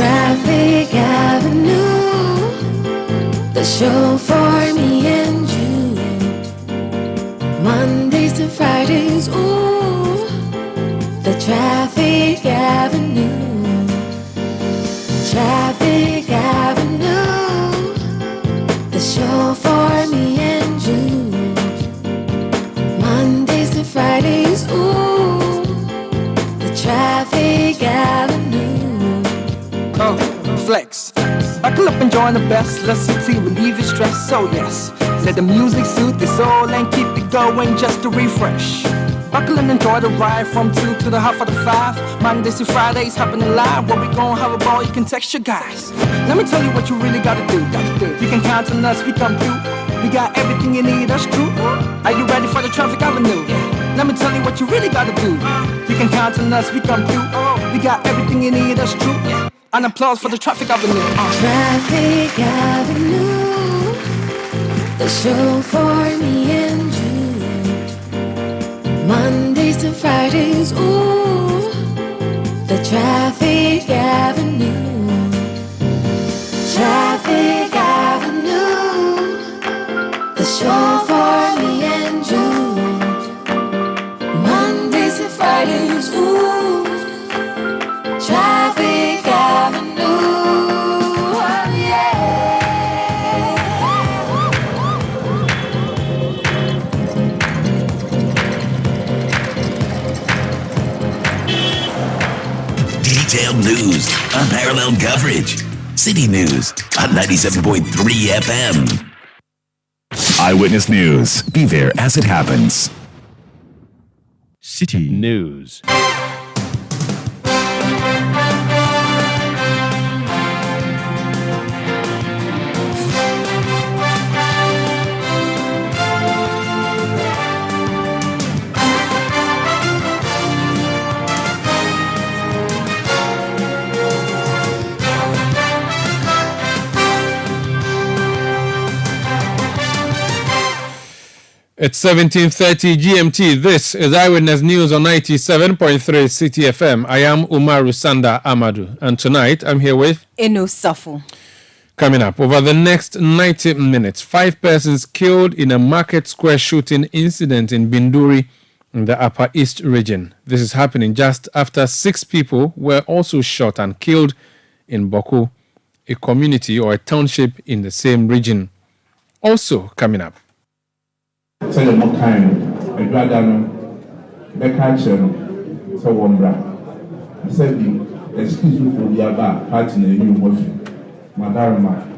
Traffic Avenue, the show for me and you. Mondays to Fridays, ooh, the Traffic Avenue. Traffic Avenue, the show for me and you. Mondays to Fridays, ooh, the Traffic Avenue. Flex. Buckle up and join the best. Let's see, relieve your stress. So yes, let the music soothe your soul and keep it going just to refresh. Buckle and enjoy the ride from 2 to the half of the 5. Mondays to Fridays, happening live. Where we gon' have a ball, you can text your guys. Let me tell you what you really gotta do. You can count on us, we come through. We got everything you need, that's true. Are you ready for the Traffic Avenue? Let me tell you what you really gotta do. You can count on us, we come through. We got everything you need, that's true. An applause for the Traffic Avenue. Traffic Avenue, the show for me and you. Mondays to Fridays, ooh, the Traffic Avenue. Traffic Avenue, the show for me and you. Mondays to Fridays, ooh, Traffic Avenue, oh yeah. Detailed news, unparalleled coverage. City News on 97.3 FM. Eyewitness News. Be there as it happens. City News. It's 17:30 GMT. This is Eyewitness News on 97.3 Citi FM. I am Umaru Sanda Amadu, and tonight I'm here with Eno Safo. Coming up, over the next 90 minutes, 5 persons killed in a market square shooting incident in Binduri in the Upper East region. This is happening just after 6 people were also shot and killed in Boku, a community or a township in the same region. Also coming up. So you're not kind. I rather know. They catch them. So one bra. I said the excuse me for the other party in the new Madam.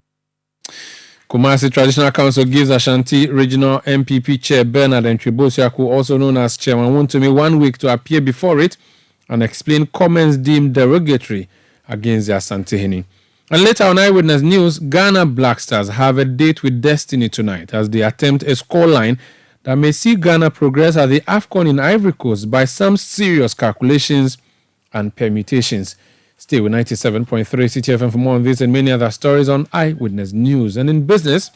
Kumasi Traditional Council gives Ashanti Regional MPP Chair Bernard Ntribosiaku, also known as Chairman Wontumi, 1 week to appear before it and explain comments deemed derogatory against the Asantehene. And later on Eyewitness News, Ghana Black Stars have a date with destiny tonight as they attempt a scoreline that may see Ghana progress at the AFCON in Ivory Coast by some serious calculations and permutations. Stay with 97.3 Citi FM for more on this and many other stories on Eyewitness News. And in business,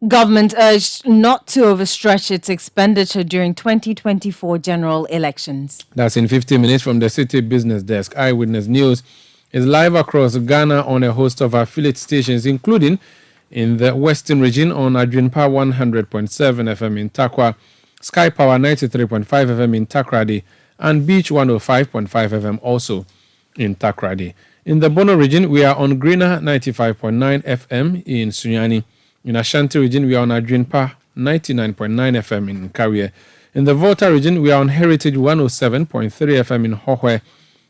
government urged not to overstretch its expenditure during 2024 general elections. That's in 15 minutes from the City Business Desk. Eyewitness News is live across Ghana on a host of affiliate stations, including in the Western region on Adwinpa 100.7 FM in Takwa, Sky Power 93.5 FM in Takrady, and Beach 105.5 FM also in Takrady. In the Bono region, we are on Greener 95.9 FM in Sunyani. In Ashanti region, we are on Adwinpa 99.9 FM in Kawie. In the Volta region, we are on Heritage 107.3 FM in Hohwe,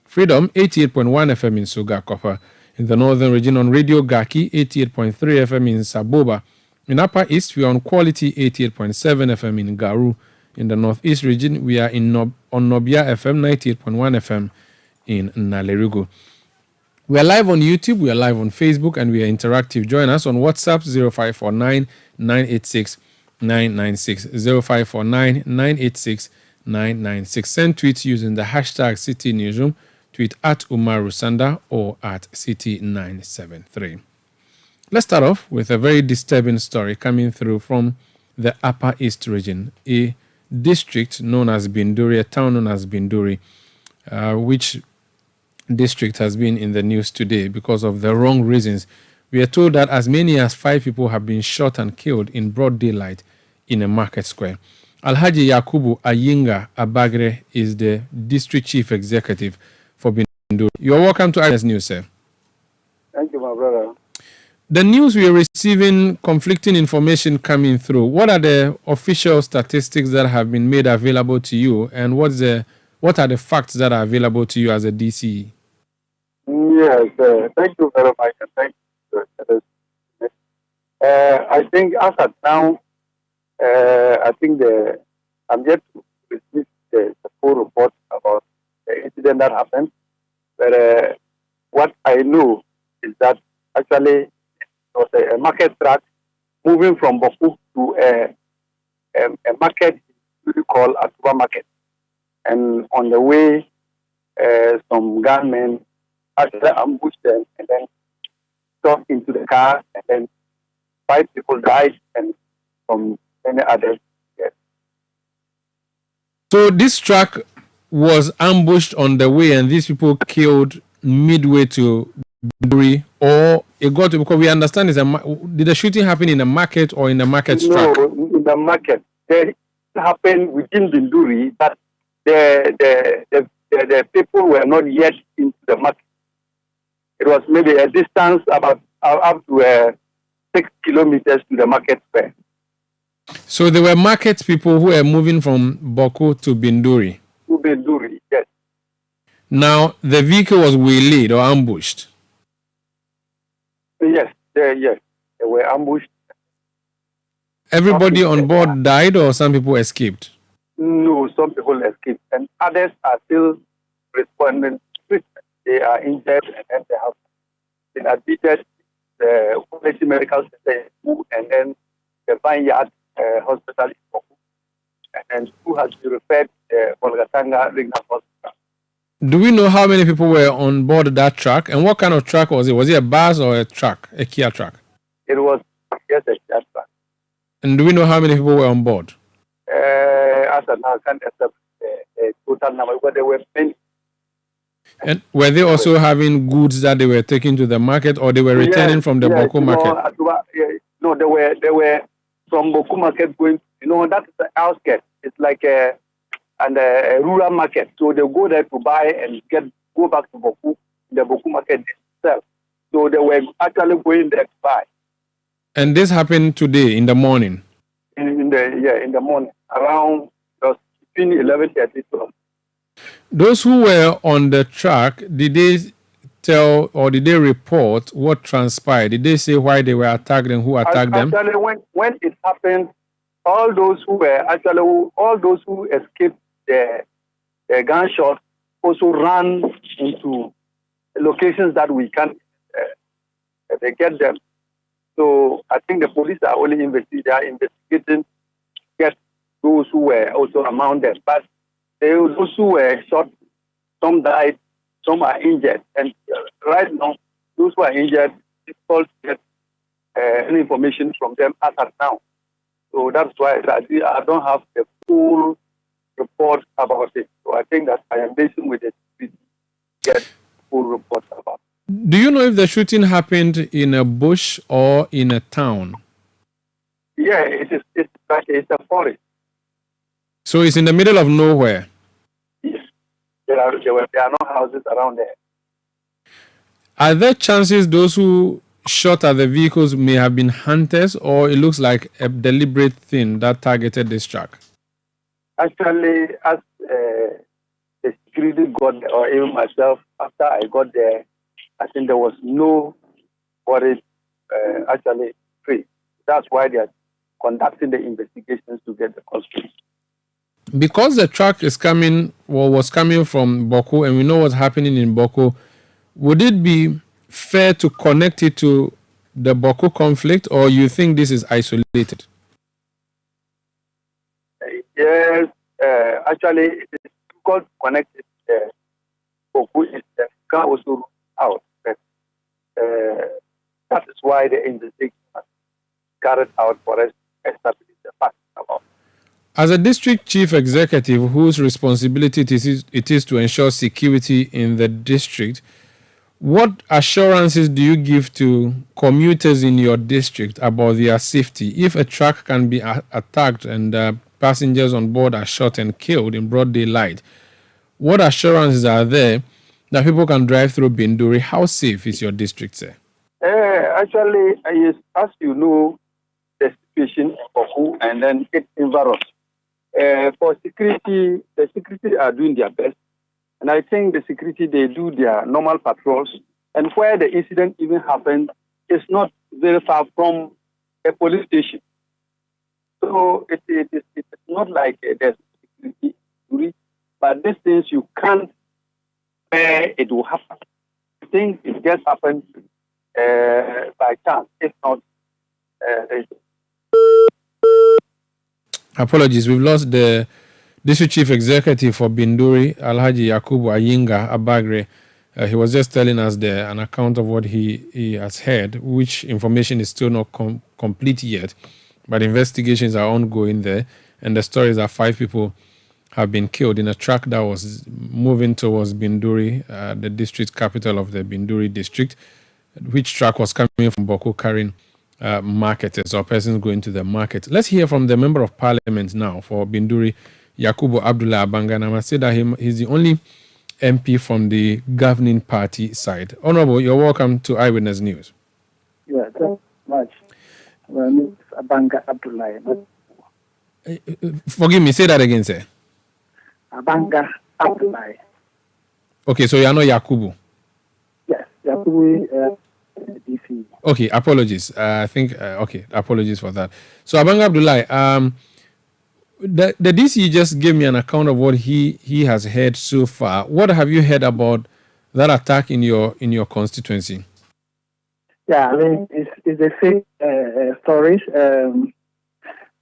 Freedom 88.1 FM in Suga Copper. In the Northern region, on Radio Gaki 88.3 FM in Saboba. In Upper East, we are on Quality 88.7 FM in Garu. In the Northeast region, we are on Nobia FM 98.1 FM in Nalerigo. We are live on YouTube, we are live on Facebook, and we are interactive. Join us on WhatsApp 0549 986 996 0549 986 996. Send tweets using the hashtag City Newsroom. Tweet at Umaru Sanda or at City973. Let's start off with a very disturbing story coming through from the Upper East region, a district known as Binduri, a town known as Binduri, which district has been in the news today because of the wrong reasons. We are told that as many as 5 people have been shot and killed in broad daylight in a market square. Alhaji Yakubu Ayinga Abagre is the district chief executive for Binduri. You're welcome to Eyewitness News, sir. Thank you, my brother. The news we are receiving conflicting information coming through. What are the official statistics that have been made available to you, and what are the facts that are available to you as a DCE? Yes, thank you very much, and thank you. I think as of now, I think I'm yet to receive the full report about the incident that happened. But what I know is that actually it was a market truck moving from Boku to a market we call a supermarket. And on the way, some gunmen actually ambushed them and then got into the car, and then 5 people died and some many others. Yes. So this truck was ambushed on the way, and these people killed midway to Binduri, or it got to, because we understand did the shooting happen in a market or in the market truck? No, in the market. It happened within Binduri, but the people were not yet into the market. It was maybe a distance about up to 6 kilometers to the market square. So there were market people who were moving from Boku to Binduri. To Binduri, yes. Now the vehicle was waylaid or ambushed. Yes, they were ambushed. Everybody on board died, or some people escaped? No, some people escaped, and others are still responding. They are injured, and then they have been admitted the Quality Medical Center, and then the Vineyard Hospital in Boku, and who has been referred to Olgatanga Regional Hospital. Do we know how many people were on board that truck, and what kind of truck was it? Was it a bus or a truck, a Kia truck? It was, yes, a Kia truck. And do we know how many people were on board? As of now, I can't establish the total number, but there were many. And were they also having goods that they were taking to the market, or they were returning from the Boku market? No, they were from Boku market going. That's the outskirts. It's like a rural market. So they go there to buy and go back to Boku, the Boku market itself. So they were actually going there to buy. And this happened today in the morning? In the morning, around between 11:30 to. Those who were on the truck, did they tell or did they report what transpired? Did they say why they were attacked and who attacked them? Actually, when it happened, all those who escaped the gunshot also ran into locations that we can't get them. So I think the police are only investigating to get those who were also among them. But those who were shot, some died, some are injured. And right now, those who are injured, it's difficult to get any information from them as of now. So that's why I don't have the full report about it. So I think that I am basing with it to get full report about it. Do you know if the shooting happened in a bush or in a town? Yeah, it's a forest. So it's in the middle of nowhere? Yes. There are no houses around there. Are there chances those who shot at the vehicles may have been hunters, or it looks like a deliberate thing that targeted this truck? Actually, as the security got there, or even myself, after I got there, I think there was no body actually free. That's why they are conducting the investigations to get the culprit. Because the truck was coming from Boku, and we know what's happening in Boku, would it be fair to connect it to the Boku conflict, or you think this is isolated? Yes, actually, it is difficult to connect it. Boku is also out. But, that is why the investigation was carried out for us to establish the facts about. As a district chief executive whose responsibility it is to ensure security in the district, what assurances do you give to commuters in your district about their safety? If a truck can be attacked and passengers on board are shot and killed in broad daylight, what assurances are there that people can drive through Binduri? How safe is your district, sir? Actually, yes, as you know, the situation of who and then its environment. For security, the security are doing their best. And I think the security, they do their normal patrols. And where the incident even happened, it's not very far from a police station. So it's not like there's security, but these things you can't where it will happen. I think it just happened by chance, if not. Apologies, we've lost the district chief executive for Binduri, Alhaji Yakubu Ayinga Abagre. He was just telling us an account of what he has heard, which information is still not complete yet, but investigations are ongoing there. And the story is that 5 people have been killed in a truck that was moving towards Binduri, the district capital of the Binduri district, which truck was coming from Boko carrying marketers or persons going to the market. Let's hear from the Member of Parliament now for Binduri, Yakubu Abdullah Abanga. And I must say that he's the only MP from the governing party side. Honorable, you're welcome to Eyewitness News. Yeah, thank you much. Well, Abanga Abdullah. Forgive me, say that again, sir. Abanga Abdullah. Okay, so you're not Yakubu? Yes, Yakubu DC. Okay, apologies. Apologies for that. So Abanga Abdullah, the DC just gave me an account of what he has heard so far. What have you heard about that attack in your constituency? Yeah, I mean, it's the same stories.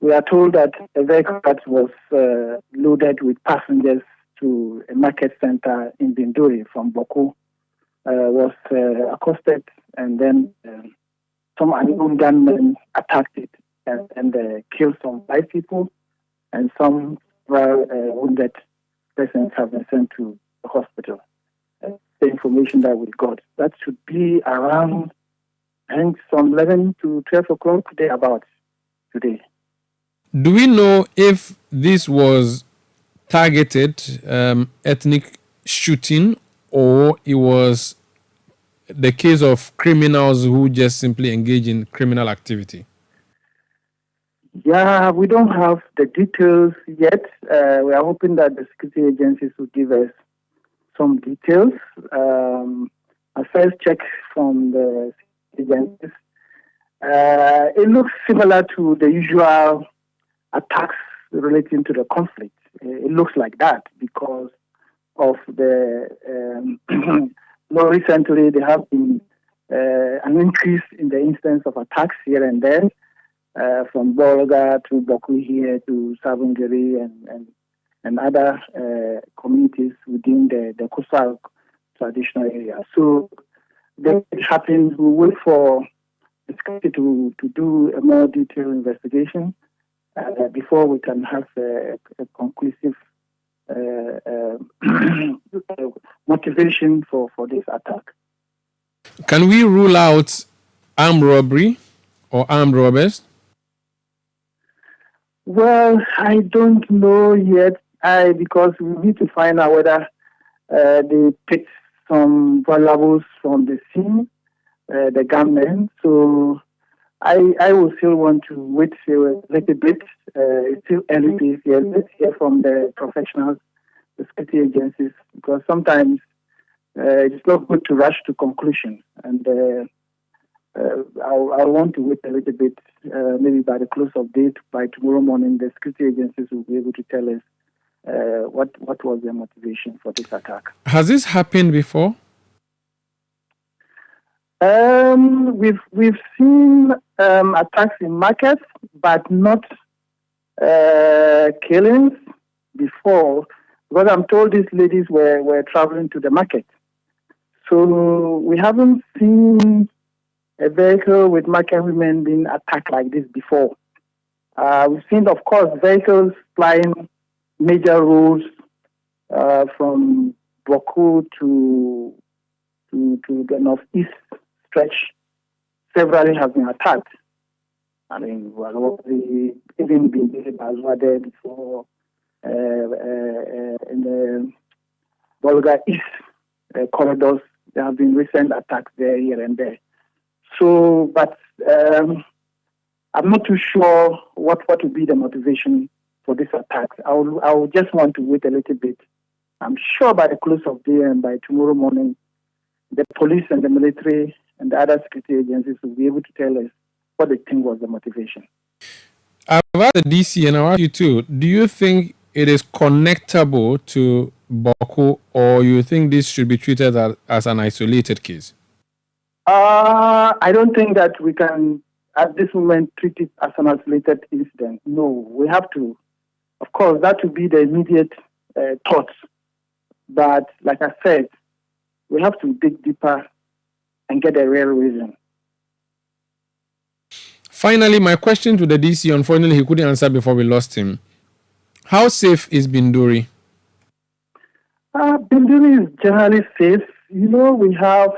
We are told that a vehicle that was loaded with passengers to a market center in Binduri from Boko was accosted, and then some unknown gunmen attacked it and killed some 5 people, and some wounded persons have been sent to the hospital. The information that we got, that should be around, I think, from 11 to 12 o'clock today. Do we know if this was targeted ethnic shooting, or it was the case of criminals who just simply engage in criminal activity? Yeah, we don't have the details yet. We are hoping that the security agencies will give us some details. A first check from the agencies. It looks similar to the usual attacks relating to the conflict. It looks like that because of the more recently there have been an increase in the instance of attacks here and there, from Bolga to Boku here to Savungeri and other communities within the Kusal traditional area. So that happens. We wait for the security to do a more detailed investigation before we can have a conclusive motivation for this attack. Can we rule out armed robbery or armed robbers? Well, I don't know yet, because we need to find out whether they picked some valuables from the scene, the gunmen. So I will still want to wait a little bit. It's still early days here. Let's hear from the professionals, the security agencies, because sometimes it's not good to rush to conclusion. And I want to wait a little bit. Maybe by the close of day, by tomorrow morning, the security agencies will be able to tell us what was their motivation for this attack. Has this happened before? We've seen attacks in markets, but not killings before. Because I'm told these ladies were traveling to the market, so we haven't seen a vehicle with market women being attacked like this before. We've seen, of course, vehicles supplying major roads from Boku to the northeast stretch. Several have been attacked. I mean, even been Bazwa there before in the Volga East corridors. There have been recent attacks there, here and there. So, but I'm not too sure what would be the motivation for this attack. I will just want to wait a little bit. I'm sure by the close of day and by tomorrow morning, the police and the military and the other security agencies will be able to tell us what they think was the motivation. I've asked the DC and I'll ask you too. Do you think it is connectable to Boku, or you think this should be treated as an isolated case? I don't think that we can, at this moment, treat it as an isolated incident. No, we have to. Of course, that would be the immediate thoughts. But like I said, we have to dig deeper and get a real reason. Finally, my question to the DC, unfortunately, he couldn't answer before we lost him. How safe is Binduri? Binduri is generally safe. You know, we have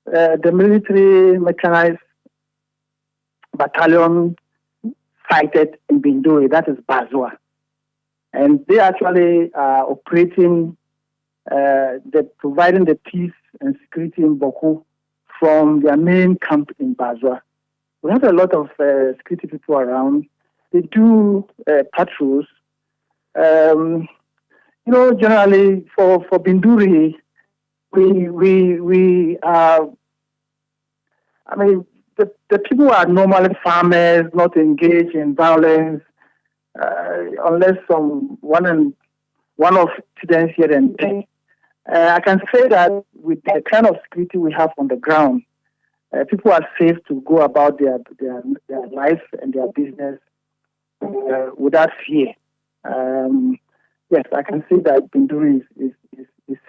the military mechanized battalion sited in Binduri, that is Bazwa. And they actually are operating, providing the peace and security in Boku from their main camp in Bazwa. We have a lot of security people around. They do patrols. You know, generally for Binduri, we are, I mean, the people are normally farmers, not engaged in violence, unless one of incidents here and there. I can say that with the kind of security we have on the ground, people are safe to go about their life and their business without fear. Yes, I can say that Binduri is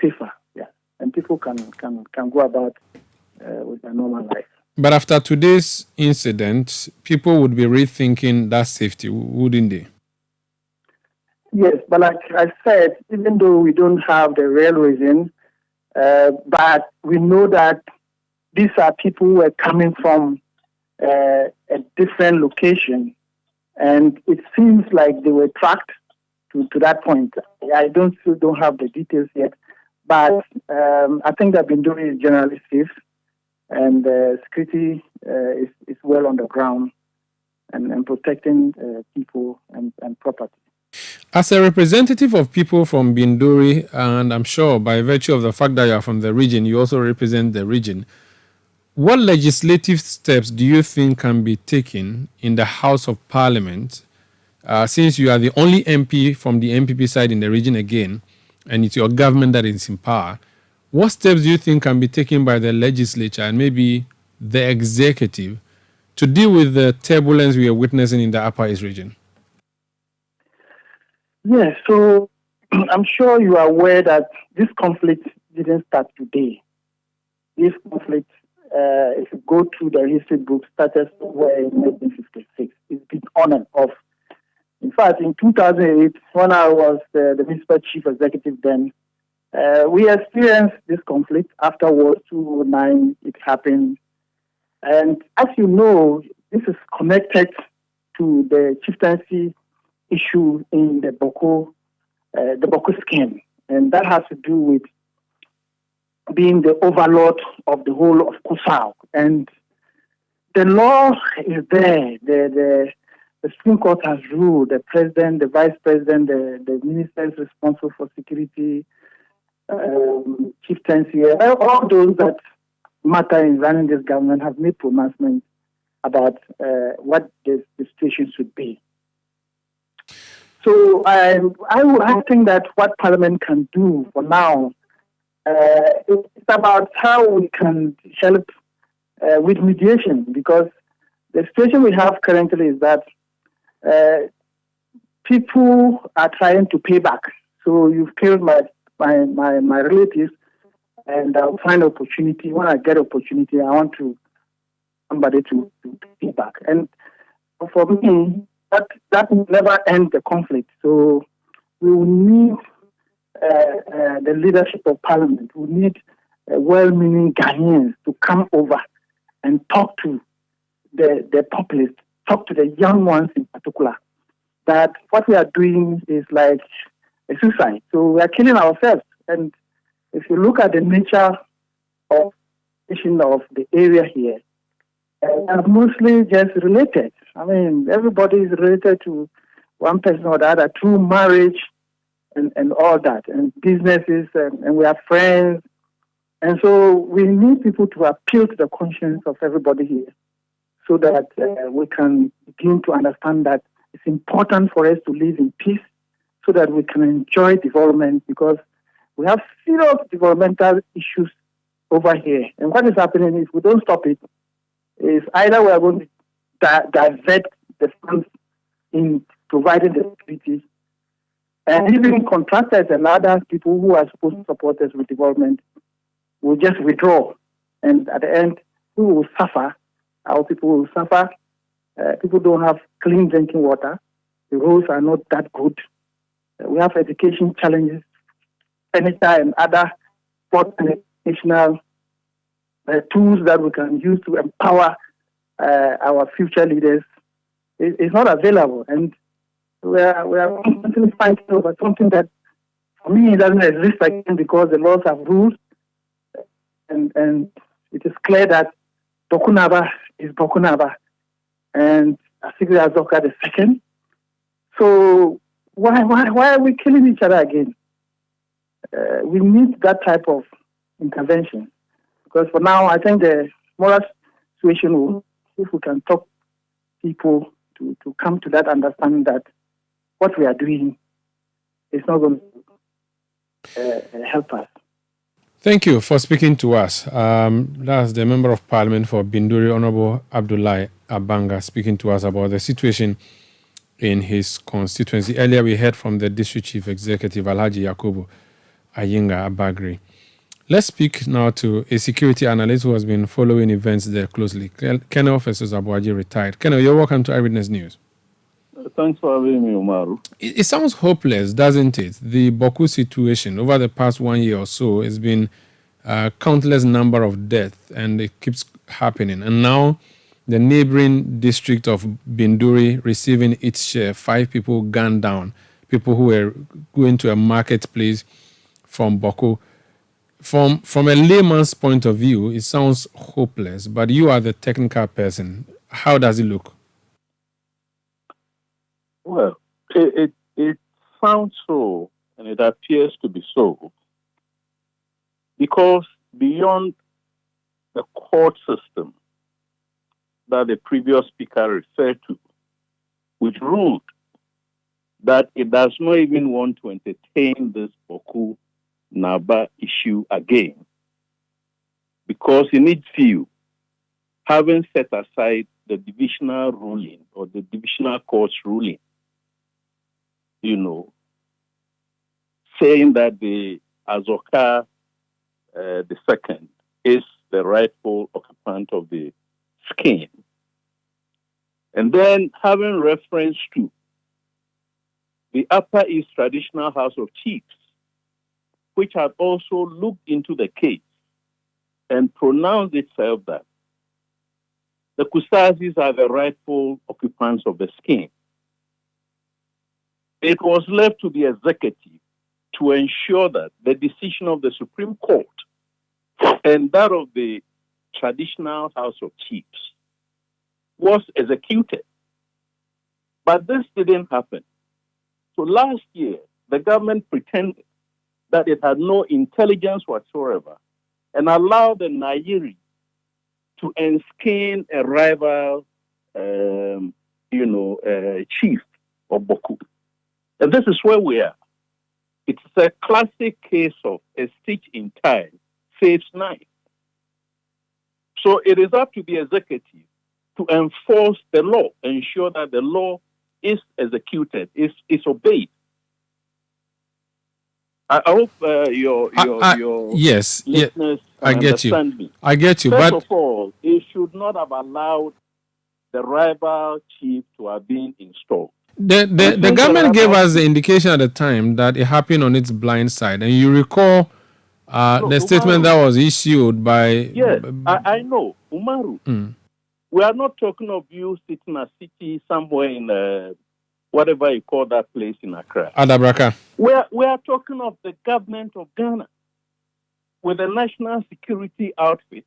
safer. Yeah, and people can go about with their normal life. But after today's incident, people would be rethinking that safety, wouldn't they? Yes, but like I said, even though we don't have the real reason, but we know that these are people who are coming from a different location, and it seems like they were tracked to that point. I still don't have the details yet, but I think that Binduri is generally safe, and security is well on the ground and protecting people and property. As a representative of people from Binduri, and I'm sure by virtue of the fact that you are from the region, you also represent the region, what legislative steps do you think can be taken in the House of Parliament, since you are the only MP from the MPP side in the region again, and it's your government that is in power? What steps do you think can be taken by the legislature and maybe the executive to deal with the turbulence we are witnessing in the Upper East region? Yes, so I'm sure you are aware that this conflict didn't start today. This conflict, if you go through the history book, started somewhere in 1956. It's been on and off. In fact, in 2008, when I was the municipal chief executive then, we experienced this conflict. Afterwards, 2009, it happened. And as you know, this is connected to the chieftaincy issue in the Boku scheme. And that has to do with being the overlord of the whole of Kusau. And the law is there. The Supreme Court has ruled the president, the vice president, the ministers responsible for security, chieftaincy, all those that matter in running this government have made pronouncements about what the situation should be. So I think that what Parliament can do for now, it's about how we can help with mediation, because the situation we have currently is that people are trying to pay back. So you've killed my relatives, and I'll find opportunity. When I get opportunity, I want somebody to pay back. And for me, that will never end the conflict. So we will need the leadership of Parliament. We need well-meaning Ghanaians to come over and talk to the populace, talk to the young ones in particular, that what we are doing is like a suicide. So we are killing ourselves. And if you look at the nature of the area here, are mostly just related. I mean, everybody is related to one person or the other through marriage and all that, and businesses, and we are friends. And so we need people to appeal to the conscience of everybody here so that we can begin to understand that it's important for us to live in peace so that we can enjoy development, because we have serious developmental issues over here. And what is happening if we don't stop it is either we are going to divert the funds in providing the security, and even contractors and other people who are supposed to support us with development will just withdraw. And at the end, we will suffer. Our people will suffer. People don't have clean drinking water. The roads are not that good. We have education challenges, furniture and other sport and educational tools that we can use to empower our future leaders. It's not available. And we are constantly fighting over something that, for me, it doesn't exist again, because the laws have rules. And it is clear that Bokunaba is Bokunaba and Asigri Azoka the second. So why are we killing each other again? We need that type of intervention, because for now, I think the moral situation will, if we can talk people to come to that understanding that what we are doing is not going to help us. Thank you for speaking to us. That's the Member of Parliament for Binduri, Honorable Abdullahi Abanga, speaking to us about the situation in his constituency. Earlier, we heard from the District Chief Executive, Alhaji Yakubu Ayinga Abagri. Let's speak now to a security analyst who has been following events there closely. Colonel Festus Abuaji, retired. Colonel, you're welcome to Eyewitness News. Thanks for having me, Umaru. It sounds hopeless, doesn't it? The Boku situation over the past 1 year or so has been a countless number of deaths, and it keeps happening. And now the neighboring district of Binduri receiving its share, 5 people gunned down, people who were going to a marketplace from Boku. From a layman's point of view, it sounds hopeless, but you are the technical person. How does it look? Well, it sounds so, and it appears to be so, because beyond the court system that the previous speaker referred to, which ruled that it does not even want to entertain this Boku Naba issue again, because in its view, having set aside the divisional ruling or the divisional court's ruling, saying that the Azoka the second is the rightful occupant of the scheme, and then having reference to the Upper East Traditional House of Chiefs, which had also looked into the case and pronounced itself that the Kusazis are the rightful occupants of the scheme. It was left to the executive to ensure that the decision of the Supreme Court and that of the Traditional House of Chiefs was executed. But this didn't happen. So last year, the government pretended that it had no intelligence whatsoever and allowed the Nairi to enskin a rival, chief of Boku. And this is where we are. It's a classic case of a stitch in time saves 9. So it is up to the executive to enforce the law, ensure that the law is executed, is obeyed. I hope your yes, listeners I get you. understand me. I get you. First But of all, it should not have allowed the rival chief to have been installed. The government gave us the indication at the time that it happened on its blind side. And you recall the statement that was issued by... Yes, I know. Umaru, we are not talking of you sitting a city somewhere in whatever you call that place in Accra. Adabraka. We are talking of the government of Ghana with the national security outfit,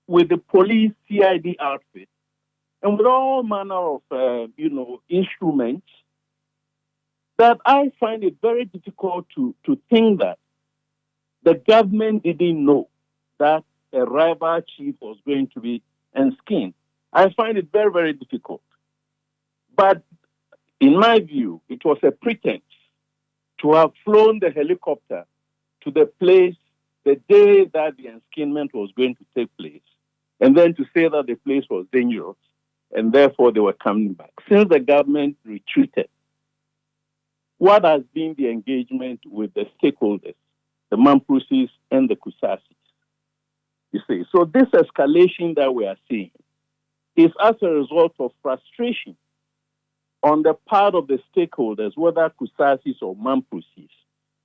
with the police CID outfit, and with all manner of, instruments, that I find it very difficult to think that the government didn't know that a rival chief was going to be enskined. I find it very, very difficult. But in my view, it was a pretense to have flown the helicopter to the place the day that the enskinment was going to take place, and then to say that the place was dangerous, and therefore they were coming back. Since the government retreated, what has been the engagement with the stakeholders, the Mampusis and the Kusasis? You see, so this escalation that we are seeing is as a result of frustration on the part of the stakeholders, whether Kusasis or Mampusis,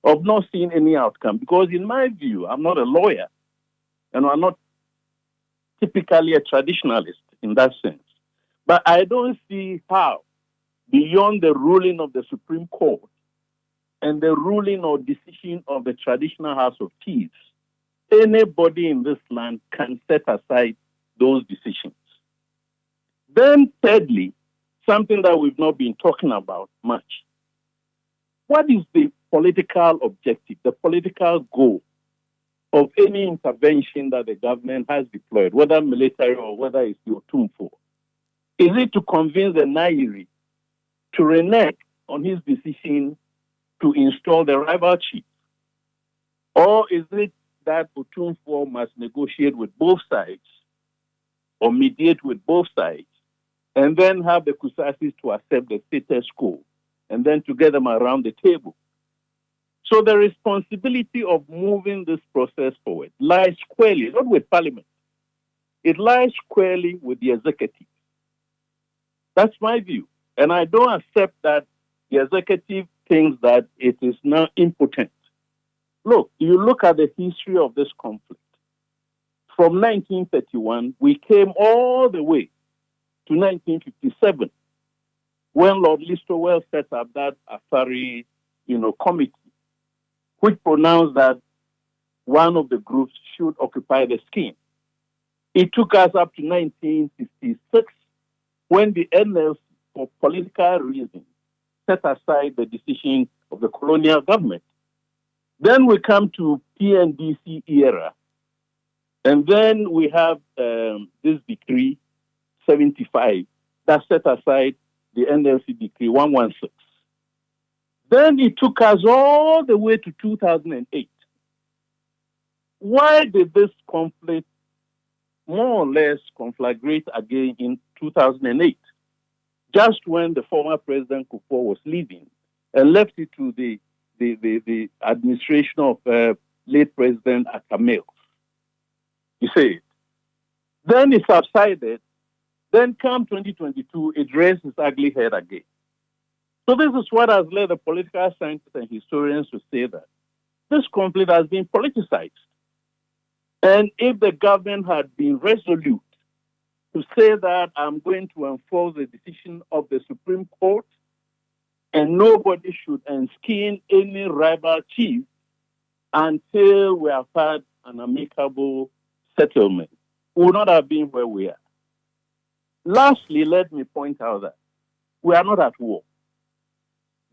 of not seeing any outcome. Because in my view, I'm not a lawyer, and I'm not typically a traditionalist in that sense. But I don't see how, beyond the ruling of the Supreme Court and the ruling or decision of the traditional House of Chiefs, anybody in this land can set aside those decisions. Then, thirdly, something that we've not been talking about much. What is the political objective, the political goal of any intervention that the government has deployed, whether military or whether it's the Otumfo? Is it to convince the Nairi to renege on his decision to install the rival chief? Or is it that Otumfo must negotiate with both sides or mediate with both sides and then have the Kusasis to accept the status quo and then to get them around the table? So the responsibility of moving this process forward lies squarely, not with Parliament. It lies squarely with the executive. That's my view. And I don't accept that the executive thinks that it is now impotent. Look, you look at the history of this conflict. From 1931, we came all the way to 1957, when Lord Listowel set up that Afari, committee, which pronounced that one of the groups should occupy the scheme. It took us up to 1966, when the NLC, for political reasons, set aside the decision of the colonial government. Then we come to PNDC era, and then we have this decree 75 that set aside the NLC decree 116. Then it took us all the way to 2008. Why did this conflict more or less conflagrate again in 2008? Just when the former President Kufuor was leaving and left it to the administration of late President Atamil. You see, then it subsided. Then come 2022, it raised its ugly head again. So this is what has led the political scientists and historians to say that this conflict has been politicized. And if the government had been resolute to say that I'm going to enforce the decision of the Supreme Court and nobody should enskin any rival chief until we have had an amicable settlement, we would not have been where we are. Lastly, let me point out that we are not at war.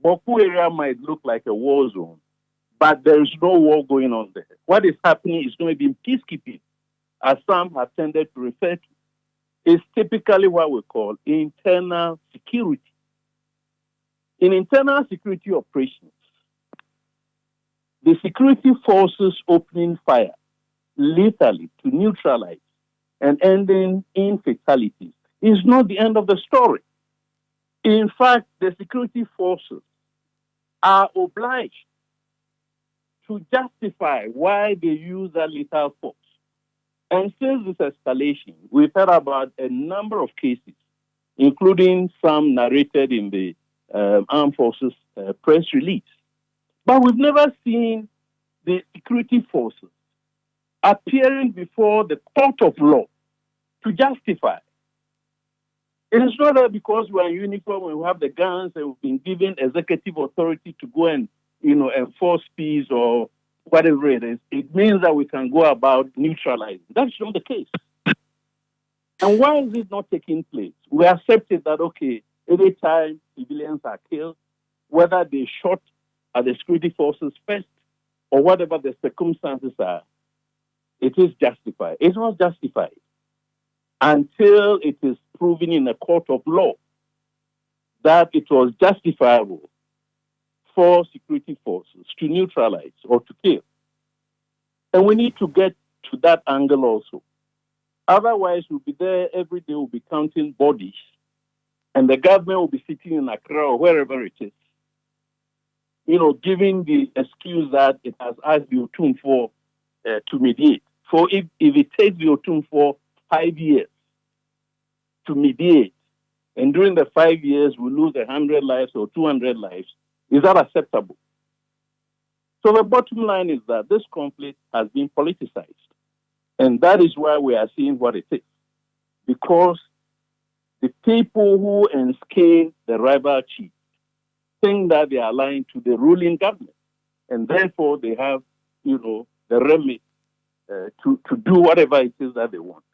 Boku area might look like a war zone, but there is no war going on there. What is happening is going to be peacekeeping, as some have tended to refer to. It's typically what we call internal security. In internal security operations, the security forces opening fire lethally to neutralize and ending in fatalities is not the end of the story. In fact, the security forces are obliged to justify why they use that lethal force. And since this escalation, we've heard about a number of cases, including some narrated in the Armed Forces press release. But we've never seen the security forces appearing before the court of law to justify. It is not that because we're in uniform and we have the guns and we've been given executive authority to go and enforce peace or whatever it is, it means that we can go about neutralizing. That's not the case. And why is it not taking place? We accepted that, okay, every time civilians are killed, whether they shot at the security forces first or whatever the circumstances are, it is justified. It's not justified until it is proven in a court of law that it was justifiable for security forces to neutralize or to kill. And we need to get to that angle also. Otherwise, we'll be there every day, we'll be counting bodies, and the government will be sitting in Accra or wherever it is, giving the excuse that it has asked the Otum for to mediate. For if it takes the Otum for 5 years to mediate, and during the 5 years we lose 100 lives or 200 lives, is that acceptable? So the bottom line is that this conflict has been politicized. And that is why we are seeing what it is. Because the people who enscale the rival chief think that they are aligned to the ruling government. And therefore they have, the remit to do whatever it is that they want.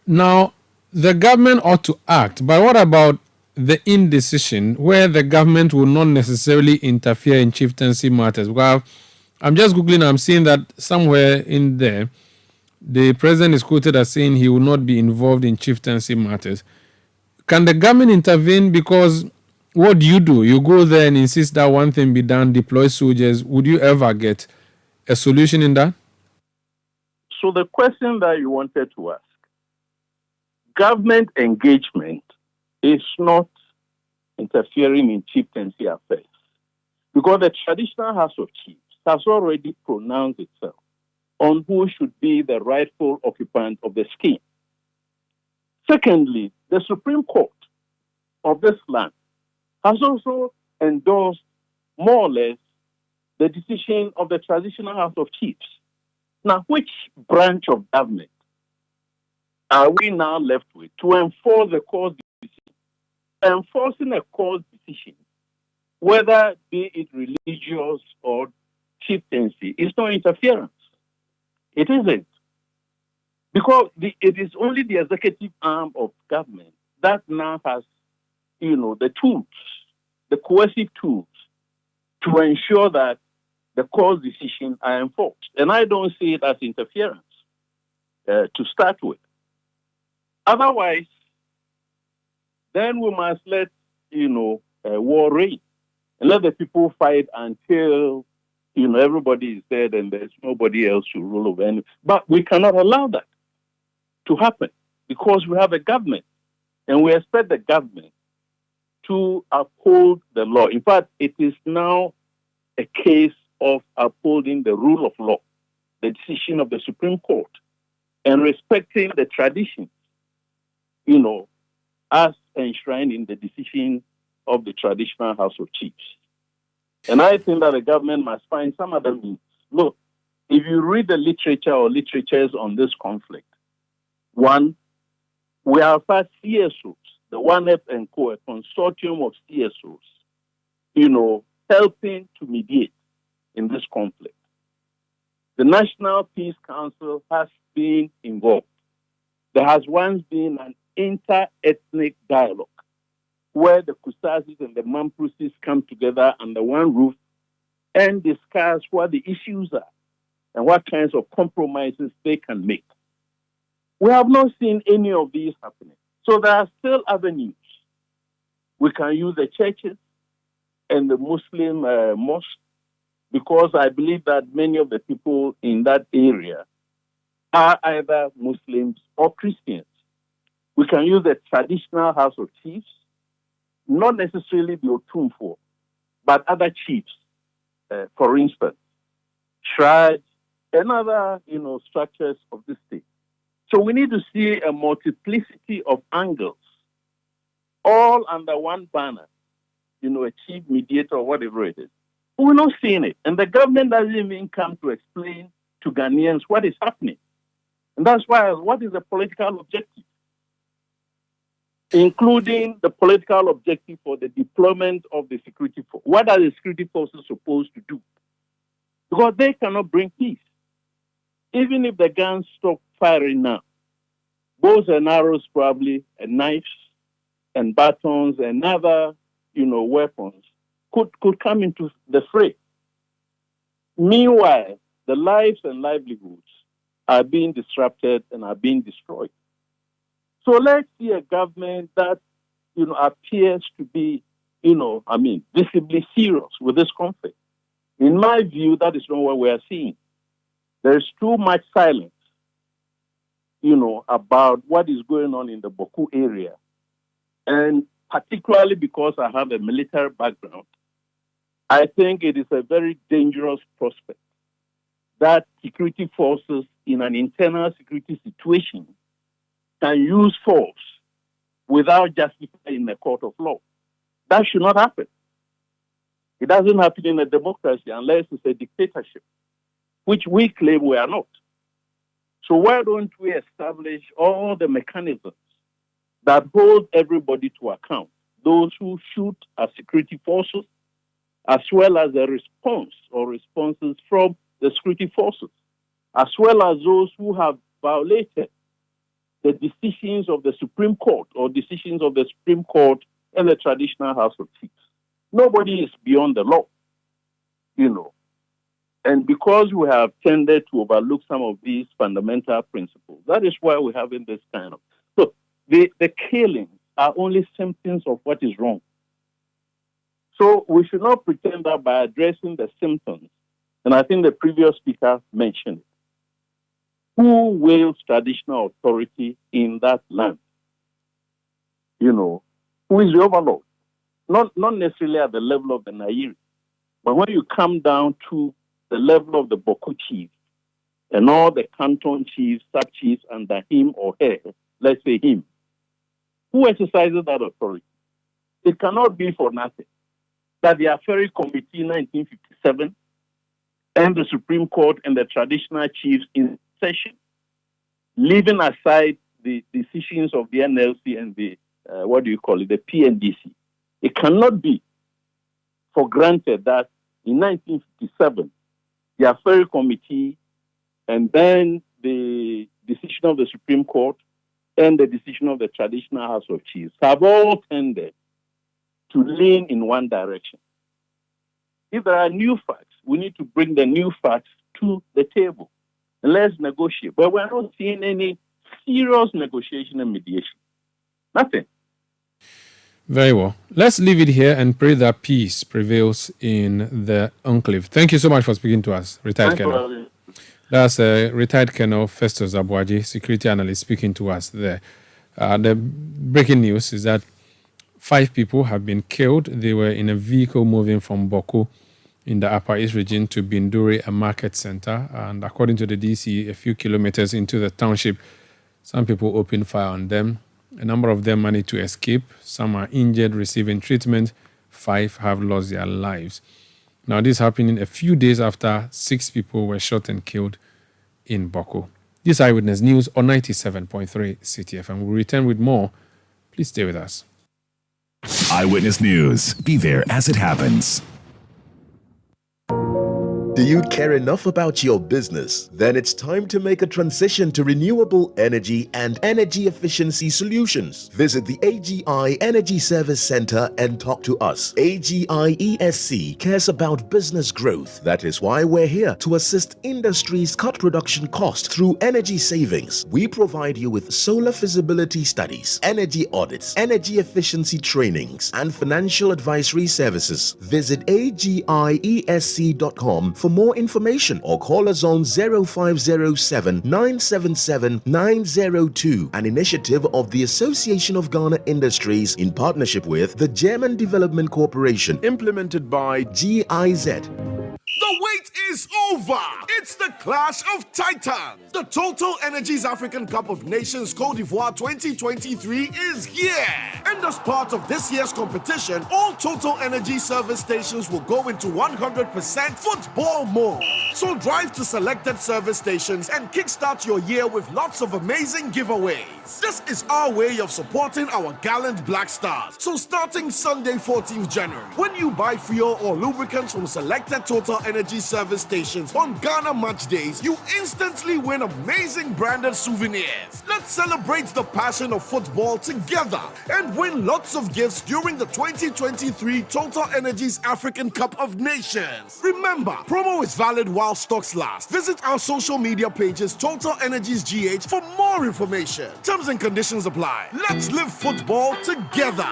Now, the government ought to act, but what about the indecision where the government will not necessarily interfere in chieftaincy matters? Well, I'm just Googling, I'm seeing that somewhere in there, the president is quoted as saying he will not be involved in chieftaincy matters. Can the government intervene? Because what do? You go there and insist that one thing be done, deploy soldiers. Would you ever get a solution in that? So the question that you wanted to ask, government engagement is not interfering in chieftaincy affairs, because the traditional House of Chiefs has already pronounced itself on who should be the rightful occupant of the scheme. Secondly, the Supreme Court of this land has also endorsed more or less the decision of the traditional House of Chiefs. Now, which branch of government are we now left with to enforce the court's decision? Enforcing a court's decision, whether be it religious or chieftaincy, is no interference. It isn't. Because it is only the executive arm of government that now has, the tools, the coercive tools, to ensure that the court's decisions are enforced. And I don't see it as interference to start with. Otherwise, then we must let, war reign and let the people fight until, everybody is dead and there's nobody else to rule over any. But we cannot allow that to happen because we have a government and we expect the government to uphold the law. In fact, it is now a case of upholding the rule of law, the decision of the Supreme Court, and respecting the traditions, as enshrined in the decision of the traditional House of Chiefs. And I think that the government must find some other means. Look, if you read the literature or literatures on this conflict, one, we have had CSOs, the ONEP and Co, a consortium of CSOs, helping to mediate in this conflict. The National Peace Council has been involved. There has once been an inter-ethnic dialogue where the Kusazis and the Mamprusis come together under one roof and discuss what the issues are and what kinds of compromises they can make. We have not seen any of these happening. So there are still avenues. We can use the churches and the Muslim mosques, because I believe that many of the people in that area are either Muslims or Christians. We can use the traditional House of Chiefs, not necessarily the Otumfo, but other chiefs, for instance, Shraj and other, structures of the state. So we need to see a multiplicity of angles, all under one banner, a chief mediator or whatever it is. We're not seeing it. And the government doesn't even come to explain to Ghanaians what is happening. And that's why, what is the political objective? Including the political objective for the deployment of the security force. What are the security forces supposed to do? Because they cannot bring peace. Even if the guns stop firing now, bows and arrows probably, and knives and batons and other, weapons could come into the fray. Meanwhile, the lives and livelihoods are being disrupted and are being destroyed. So let's see a government that, appears to be, visibly serious with this conflict. In my view, that is not what we are seeing. There is too much silence, about what is going on in the Boku area. And particularly because I have a military background, I think it is a very dangerous prospect that security forces in an internal security situation can use force without justifying the court of law. That should not happen. It doesn't happen in a democracy unless it's a dictatorship, which we claim we are not. So why don't we establish all the mechanisms that hold everybody to account, those who shoot at security forces, as well as the response or responses from the security forces, as well as those who have violated the decisions of the Supreme Court or decisions of the Supreme Court and the traditional House of Chiefs. Nobody is beyond the law, And because we have tended to overlook some of these fundamental principles, that is why we're having this kind of... So the killings are only symptoms of what is wrong. So we should not pretend that by addressing the symptoms, and I think the previous speaker mentioned it, who wields traditional authority in that land? Who is the overlord? Not necessarily at the level of the Nairi, but when you come down to the level of the Boku chief and all the canton chiefs, sub-chiefs under him or her, let's say him, who exercises that authority? It cannot be for nothing that the Affair Committee in 1957 and the Supreme Court and the traditional chiefs in session, leaving aside the decisions of the NLC and the, the PNDC. It cannot be for granted that in 1957, the Affair Committee and then the decision of the Supreme Court and the decision of the traditional House of Chiefs have all tended to lean in one direction. If there are new facts, we need to bring the new facts to the table and let's negotiate. But we're not seeing any serious negotiation and mediation. Nothing. Very well. Let's leave it here and pray that peace prevails in the enclave. Thank you so much for speaking to us, retired Colonel. That's retired Colonel Festus Abuaji, security analyst, speaking to us there. The breaking news is that 5 people have been killed. They were in a vehicle moving from Boku in the Upper East region to Binduri, a market center. And according to the DC, a few kilometers into the township, some people opened fire on them. A number of them managed to escape. Some are injured, receiving treatment. 5 have lost their lives. Now, this happening a few days after 6 people were shot and killed in Boku. This Eyewitness News on 97.3 Citi FM. We'll return with more. Please stay with us. Eyewitness News. Be there as it happens. Do you care enough about your business? Then it's time to make a transition to renewable energy and energy efficiency solutions. Visit the AGI Energy Service Center and talk to us. AGI ESC cares about business growth. That is why we're here to assist industries cut production costs through energy savings. We provide you with solar feasibility studies, energy audits, energy efficiency trainings, and financial advisory services. Visit agiesc.com for more information or call us on 0507 977 902, an initiative of the Association of Ghana Industries in partnership with the German Development Corporation, implemented by GIZ. The way wait is over. It's the Clash of Titans. The Total Energies African Cup of Nations Côte d'Ivoire 2023 is here. And as part of this year's competition, all Total Energy service stations will go into 100% football mode. So drive to selected service stations and kickstart your year with lots of amazing giveaways. This is our way of supporting our gallant Black Stars. So starting Sunday 14th January, when you buy fuel or lubricants from selected Total Energy service stations on Ghana match days, you instantly win amazing branded souvenirs. Let's celebrate the passion of football together and win lots of gifts during the 2023 Total Energies African Cup of Nations. Remember, promo is valid while stocks last. Visit our social media pages Total Energies GH for more information. Terms and conditions apply. Let's live football together.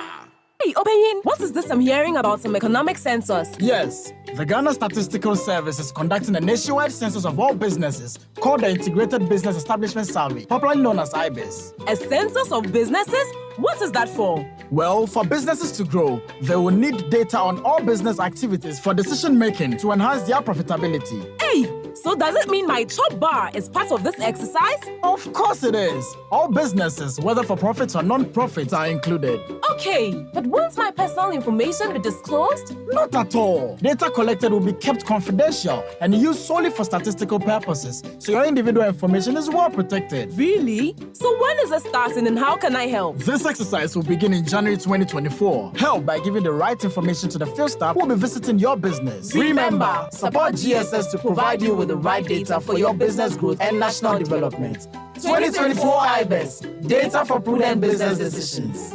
Hey, Obeyin, what is this I'm hearing about some economic census? Yes, the Ghana Statistical Service is conducting a nationwide census of all businesses called the Integrated Business Establishment Survey, popularly known as IBES. A census of businesses? What is that for? Well, for businesses to grow, they will need data on all business activities for decision making to enhance their profitability. Hey, so does it mean my top bar is part of this exercise? Of course it is. All businesses, whether for profit or non-profit, are included. Okay, but won't my personal information be disclosed? Not at all. Data collected will be kept confidential and used solely for statistical purposes, so your individual information is well protected. Really? So when is it starting and how can I help? This exercise will begin in January 2024. Help by giving the right information to the field staff who will be visiting your business. Remember, support GSS to provide you with the right data for your business growth and national development. 2024 IBES, data for prudent business decisions.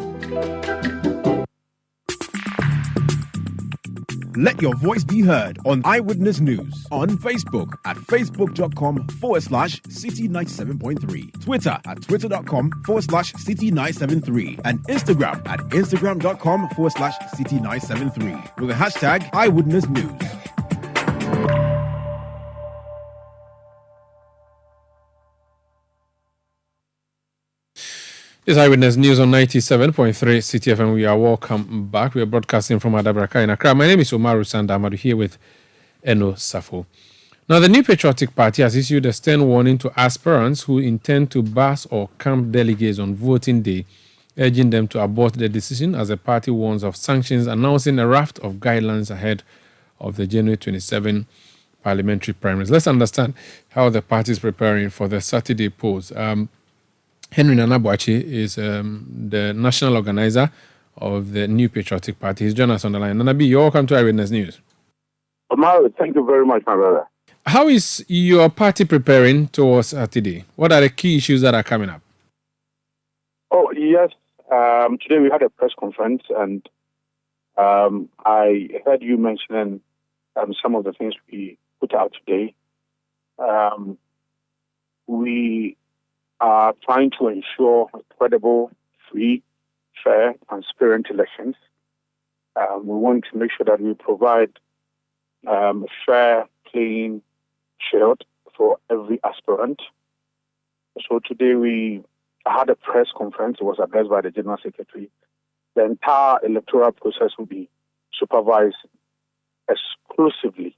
Let your voice be heard on Eyewitness News on Facebook at facebook.com/Citi97.3, Twitter at twitter.com/Citi973, and Instagram at instagram.com/Citi973 with the hashtag Eyewitness News. This is Eyewitness News on 97.3 Citi FM. We are welcome back. We are broadcasting from Adabraka in Accra. My name is Omaru Sandamadu, here with Eno Safo. Now, the New Patriotic Party has issued a stern warning to aspirants who intend to bus or camp delegates on voting day, urging them to abort the decision as the party warns of sanctions, announcing a raft of guidelines ahead of the January 27 parliamentary primaries. Let's understand how the party is preparing for the Saturday polls. Henry Nanabuachi is the national organizer of the New Patriotic Party. He's joined us on the line. Nanabi, you're welcome to Eyewitness News. Omar, thank you very much, my brother. How is your party preparing towards Saturday? What are the key issues that are coming up? Oh, yes. Today we had a press conference, and I heard you mentioning some of the things we put out today. We are trying to ensure credible, free, fair, transparent elections. We want to make sure that we provide a fair playing field for every aspirant. So today we had a press conference. It was addressed by the General Secretary. The entire electoral process will be supervised exclusively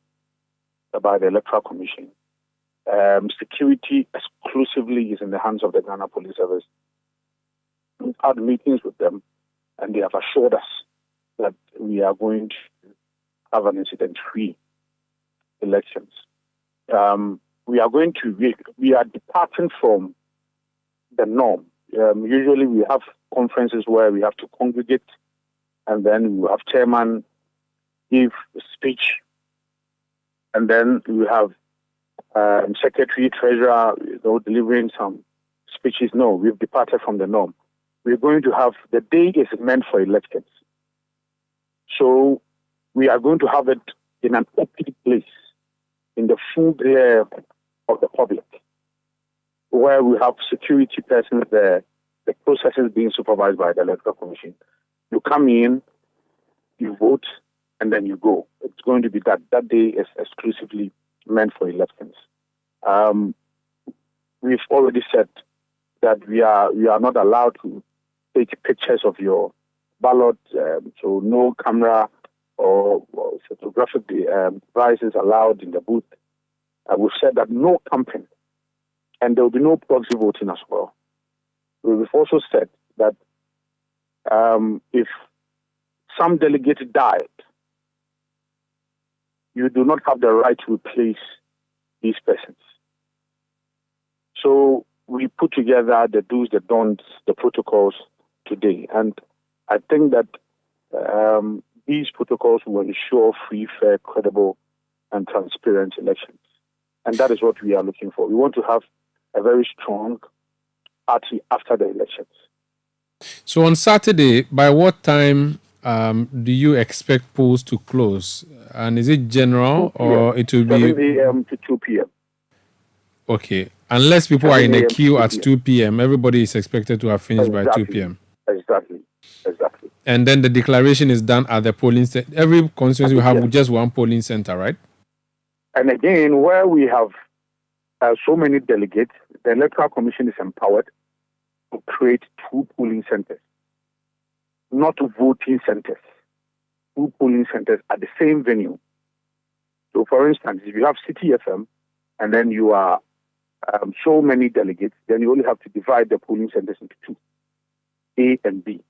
by the Electoral Commission. Security exclusively is in the hands of the Ghana Police Service. We've had meetings with them, and they have assured us that we are going to have an incident-free elections. We are departing from the norm. Usually we have conferences where we have to congregate, and then we have chairman give a speech, and then we have secretary, treasurer, delivering some speeches. No, we've departed from the norm. We're going to have, the day is meant for elections. So we are going to have it in an open place, in the full glare of the public, where we have security persons there, the process is being supervised by the Electoral Commission. You come in, you vote, and then you go. It's going to be that day is exclusively meant for elections. We've already said that we are not allowed to take pictures of your ballot, so no camera or photographic devices allowed in the booth. We've said that no camping, and there will be no proxy voting as well. We've also said that if some delegate died, you do not have the right to replace these persons. So we put together the do's, the don'ts, the protocols today. And I think that these protocols will ensure free, fair, credible, and transparent elections. And that is what we are looking for. We want to have a very strong party after the elections. So on Saturday, by what time do you expect polls to close? And is it general or it will be 7 a.m. to 2 p.m. Okay. Unless people are in the 7 queue to at 2 p.m., everybody is expected to have finished by 2 p.m. Exactly. And then the declaration is done at the polling center. Every constituency will have just one polling center, right? And again, where we have so many delegates, the Electoral Commission is empowered to create 2 polling centers, not voting centers. 2 polling centers at the same venue. So, for instance, if you have Citi FM and then you are so many delegates, then you only have to divide the polling centers into 2, A and B.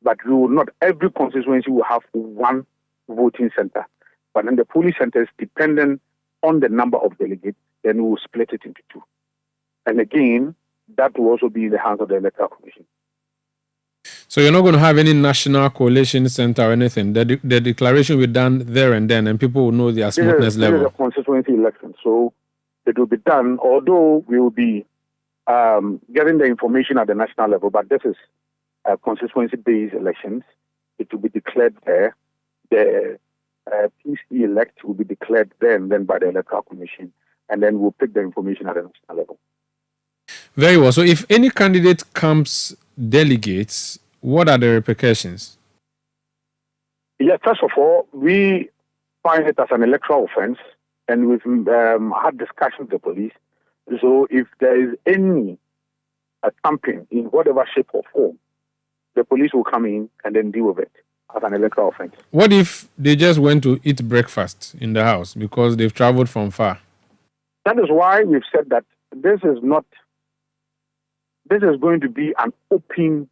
But we will not, every constituency will have 1 voting center. But then the polling centers, depending on the number of delegates, then we will split it into 2. And again, that will also be in the hands of the Electoral Commission. So you're not going to have any national coalition center or anything. The declaration will be done there and then, and people will know their smoothness level. This is a constituency election, so it will be done, although we will be getting the information at the national level, but this is constituency-based elections. It will be declared there. The PC elect will be declared there and then by the Electoral Commission, and then we'll pick the information at the national level. Very well. So if any candidate comes delegates, what are the repercussions? Yeah, first of all, we find it as an electoral offense, and we've had discussions with the police. So if there is any tampering in whatever shape or form, the police will come in and then deal with it as an electoral offense. What if they just went to eat breakfast in the house because they've traveled from far? That is why we've said that this is going to be an open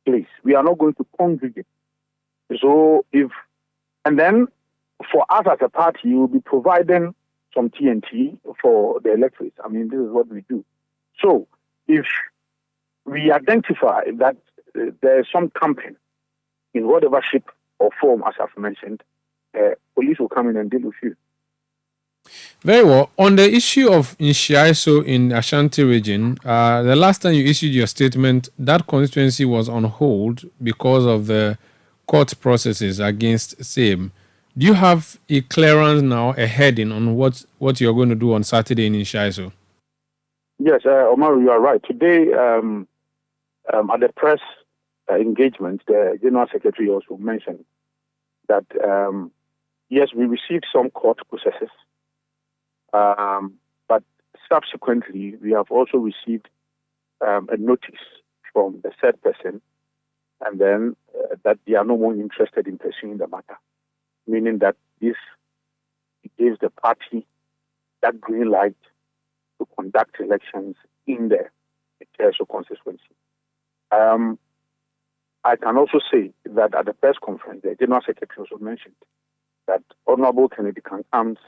place. We are not going to congregate. So and then for us as a party, we will be providing some TNT for the electorate. I mean, this is what we do. So if we identify that there is some camping in whatever shape or form, as I've mentioned, police will come in and deal with you. Very well. On the issue of Nshiaiso in Ashanti region, the last time you issued your statement, that constituency was on hold because of the court processes against SAME. Do you have a clearance now, a heading on what you're going to do on Saturday in Nshiaiso? Yes, Omar, you are right. Today, at the press engagement, the General Secretary also mentioned that, yes, we received some court processes, but subsequently, we have also received a notice from the said person, and then that they are no more interested in pursuing the matter, meaning that this gives the party that green light to conduct elections in the Nshiaiso constituency. I can also say that at the press conference, the General Secretary also mentioned that Honorable Kennedy Kankam's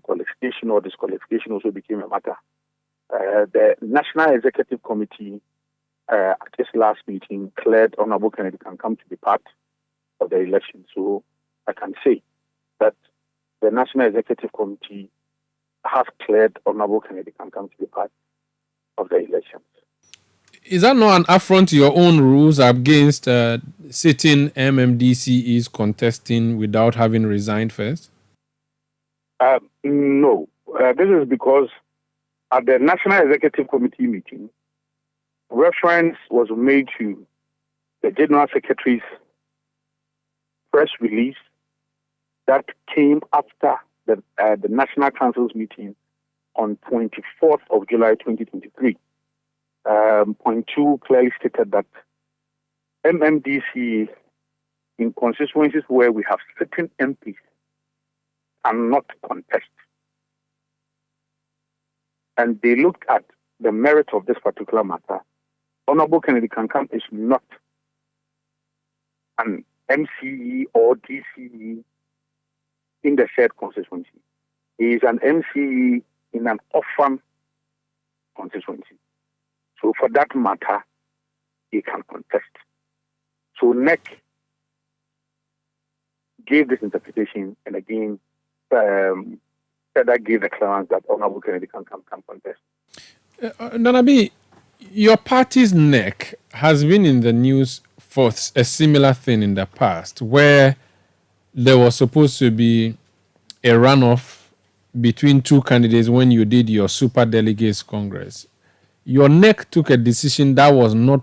qualification or disqualification also became a matter. The National Executive Committee at its last meeting cleared Honorable Kennedy Kankam to be part of the election. So I can say that the National Executive Committee has cleared Honorable Kennedy Kankam to be part of the elections. Is that not an affront to your own rules against sitting MMDCEs contesting without having resigned first? No. This is because at the National Executive Committee meeting, reference was made to the General Secretary's press release that came after the National Council's meeting on 24th of July 2023. Point 2 clearly stated that MMDC in constituencies where we have certain MPs and not contest. And they looked at the merit of this particular matter. Honorable Kennedy Kankam is not an MCE or DCE in the shared constituency. He is an MCE in an orphan constituency. So for that matter, he can contest. So NEC gave this interpretation, and again, that gave the clearance that Honorable Kennedy can contest. Nanabi, your party's NEC has been in the news for a similar thing in the past, where there was supposed to be a runoff between two candidates when you did your Super Delegates Congress. Your NEC took a decision that was not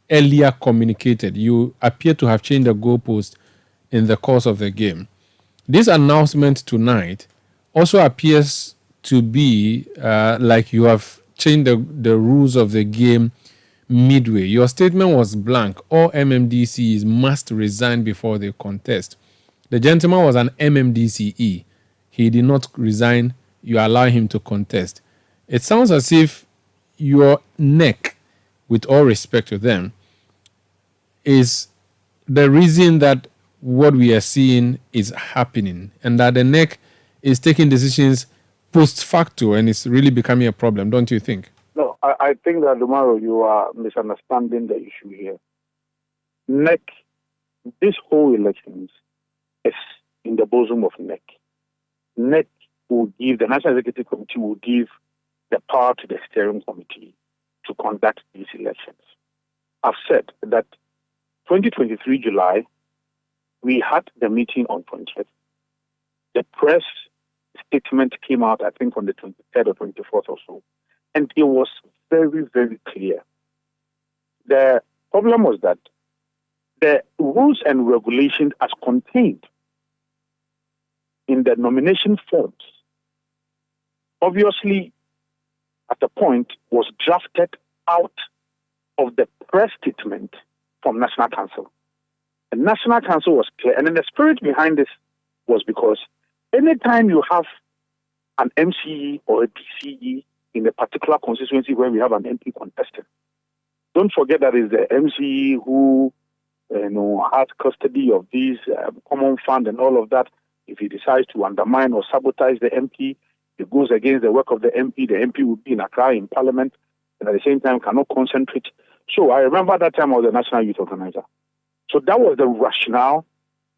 earlier communicated. You appear to have changed the goalpost in the course of the game. This announcement tonight also appears to be like you have changed the rules of the game midway. Your statement was blank. All MMDCs must resign before they contest. The gentleman was an MMDCE. He did not resign. You allow him to contest. It sounds as if your NEC, with all respect to them, is the reason that what we are seeing is happening, and that the NEC is taking decisions post facto, and it's really becoming a problem, don't you think? No, I think that, Lumaro, you are misunderstanding the issue here. NEC, this whole elections is in the bosom of NEC. NEC will give, the National Executive Committee will give the power to the steering committee to conduct these elections. I've said that 2023 July, we had the meeting on 20th. The press statement came out, I think, on the 23rd or 24th or so. And it was very, very clear. The problem was that the rules and regulations as contained in the nomination forms, obviously, at the point, was drafted out of the press statement from National Council. The National Council was clear, and then the spirit behind this was because anytime you have an MCE or a DCE in a particular constituency where we have an MP contested, don't forget that it's the MCE who has custody of these common fund and all of that. If he decides to undermine or sabotage the MP, it goes against the work of the MP. The MP will be in Accra in Parliament, and at the same time cannot concentrate. So I remember that time I was a National Youth Organizer. So that was the rationale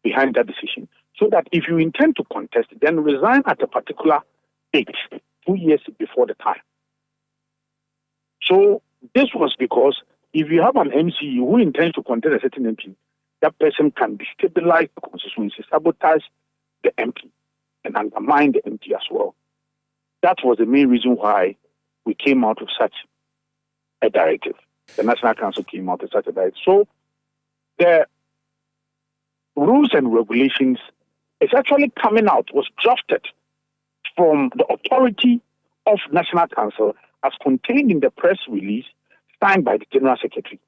behind that decision. So that if you intend to contest, then resign at a particular date, 2 years before the time. So this was because if you have an MC who intends to contest a certain MP, that person can destabilize the constituency, sabotage the MP, and undermine the MP as well. That was the main reason why we came out with such a directive. The National Council came out with such a directive. So the rules and regulations is actually coming out, was drafted from the authority of National Council as contained in the press release signed by the General Secretary.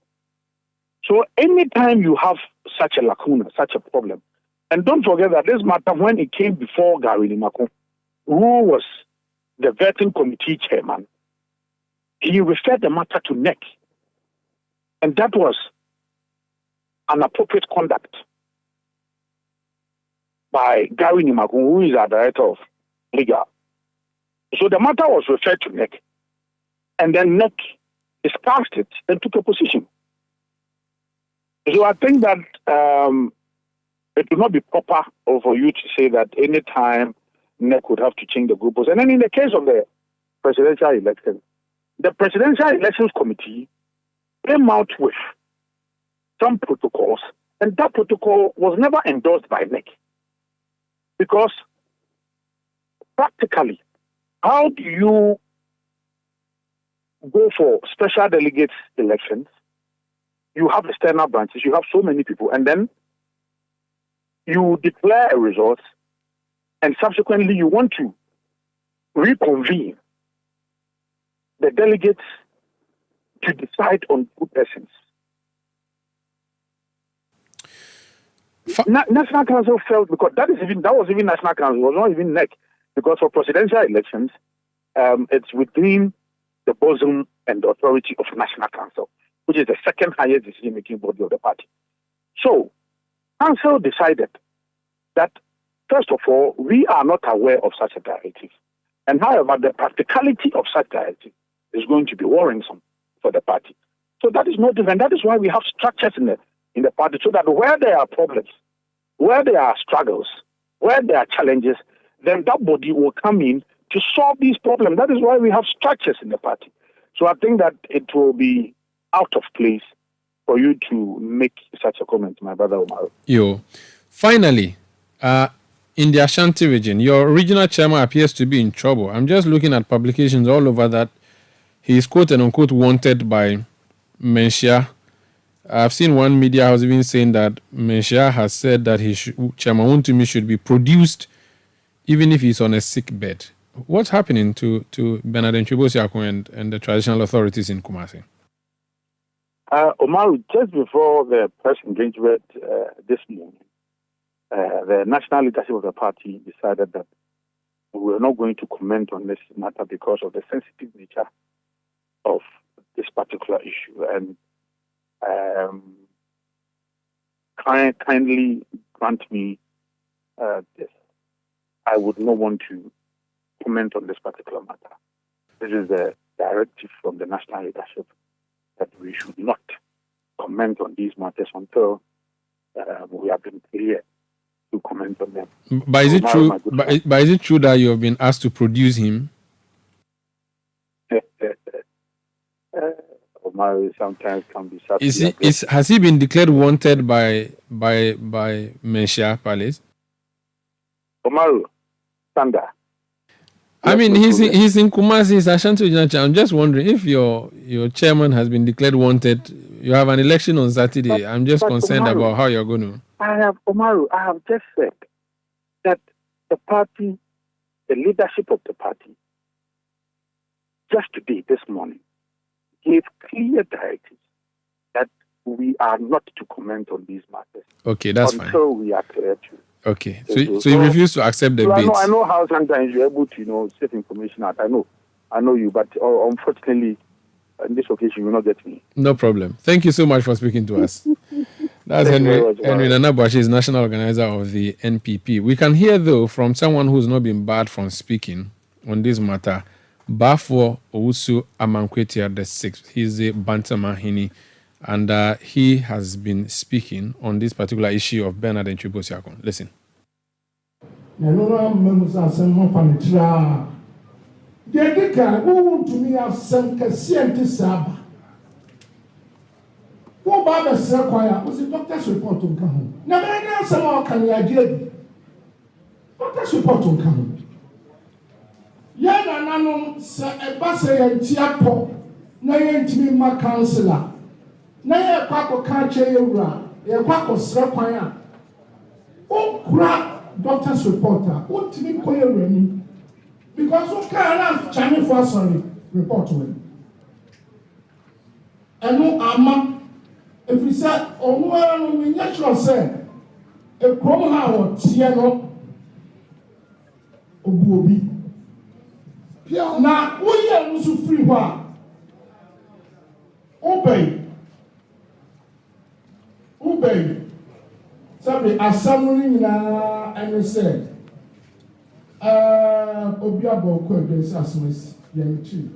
So anytime you have such a lacuna, such a problem, and don't forget that this matter, when it came before Gary Limako, who was the vetting committee chairman, he referred the matter to NEC. And that was an appropriate conduct by Gary Nimaku, who is our director of legal. So the matter was referred to NEC. And then NEC discussed it and took a position. So I think that it would not be proper for you to say that any time NEC would have to change the goalposts. And then in the case of the presidential election, the Presidential Elections Committee came out with some protocols, and that protocol was never endorsed by NEC. Because practically, how do you go for special delegates elections? You have external branches, you have so many people, and then you declare a result, and subsequently you want to reconvene the delegates to decide on two persons. National Council felt, because that was even National Council, it was not even NEC, because for presidential elections, it's within the bosom and the authority of National Council, which is the second highest decision-making body of the party. So, Council decided that, first of all, we are not aware of such a directive. And however, the practicality of such directive is going to be worrisome for the party. So that is not different. That is why we have structures in the party, so that where there are problems, where there are struggles, where there are challenges, then that body will come in to solve these problems. That is why we have structures in the party. So I think that it will be out of place for you to make such a comment, my brother Omar. Finally, in the Ashanti region, your regional chairman appears to be in trouble. I'm just looking at publications all over that he is quote and unquote wanted by Menshia. I've seen one media house even saying that Menshia has said that Chairman Wontumi should be produced even if he's on a sick bed. What's happening to Bernard Ntwebo and the traditional authorities in Kumasi? Omar, just before the press engagement this morning, the national leadership of the party decided that we were not going to comment on this matter because of the sensitive nature of this particular issue. And kindly grant me this. I would not want to comment on this particular matter. This is a directive from the national leadership that we should not comment on these matters until we have been clear to comment on them. But is it true? But is it true that you have been asked to produce him? Omar sometimes can be sad. Has he been declared wanted by Menshia Palace? Omar, Sanda. I mean, he's in Kumasi, he's Ashanti Regional. I'm just wondering if your chairman has been declared wanted. You have an election on Saturday. I'm just concerned about how you're going to. I have just said that the party, the leadership of the party, just today, this morning, gave clear directives that we are not to comment on these matters. Okay, that's fine. Until we are clear to. Okay, so you refuse to accept the bids. I know how sometimes you're able to, set information out. I know you, but unfortunately, on this occasion, you will not get me. No problem. Thank you so much for speaking to us. That's Henry Nanabuashi, is national organizer of the NPP. We can hear, though, from someone who's not been barred from speaking on this matter, Bafo Owusu Amankwetia VI. He's a Bantamahini, and he has been speaking on this particular issue of Bernard Ntwebo. Listen. Doctor's report on Kahun. Now, someone can you Doctor's report on Kahun. Yana Nanon, a Bassay and Tiapo, Nayan my counselor. Naya Quaco Kache Yura, a Quaco Sraquaya. Oh, crap, doctor's reporter. What to me query? Because what can Chinese for sorry report to him. And no Ama, if we said, oh, no, we naturally say, a Cromha or Tiano Obuobi. Now, we are also free. Obey. Sorry, a summary na and say, Obiabo could be Sasmus, young chief.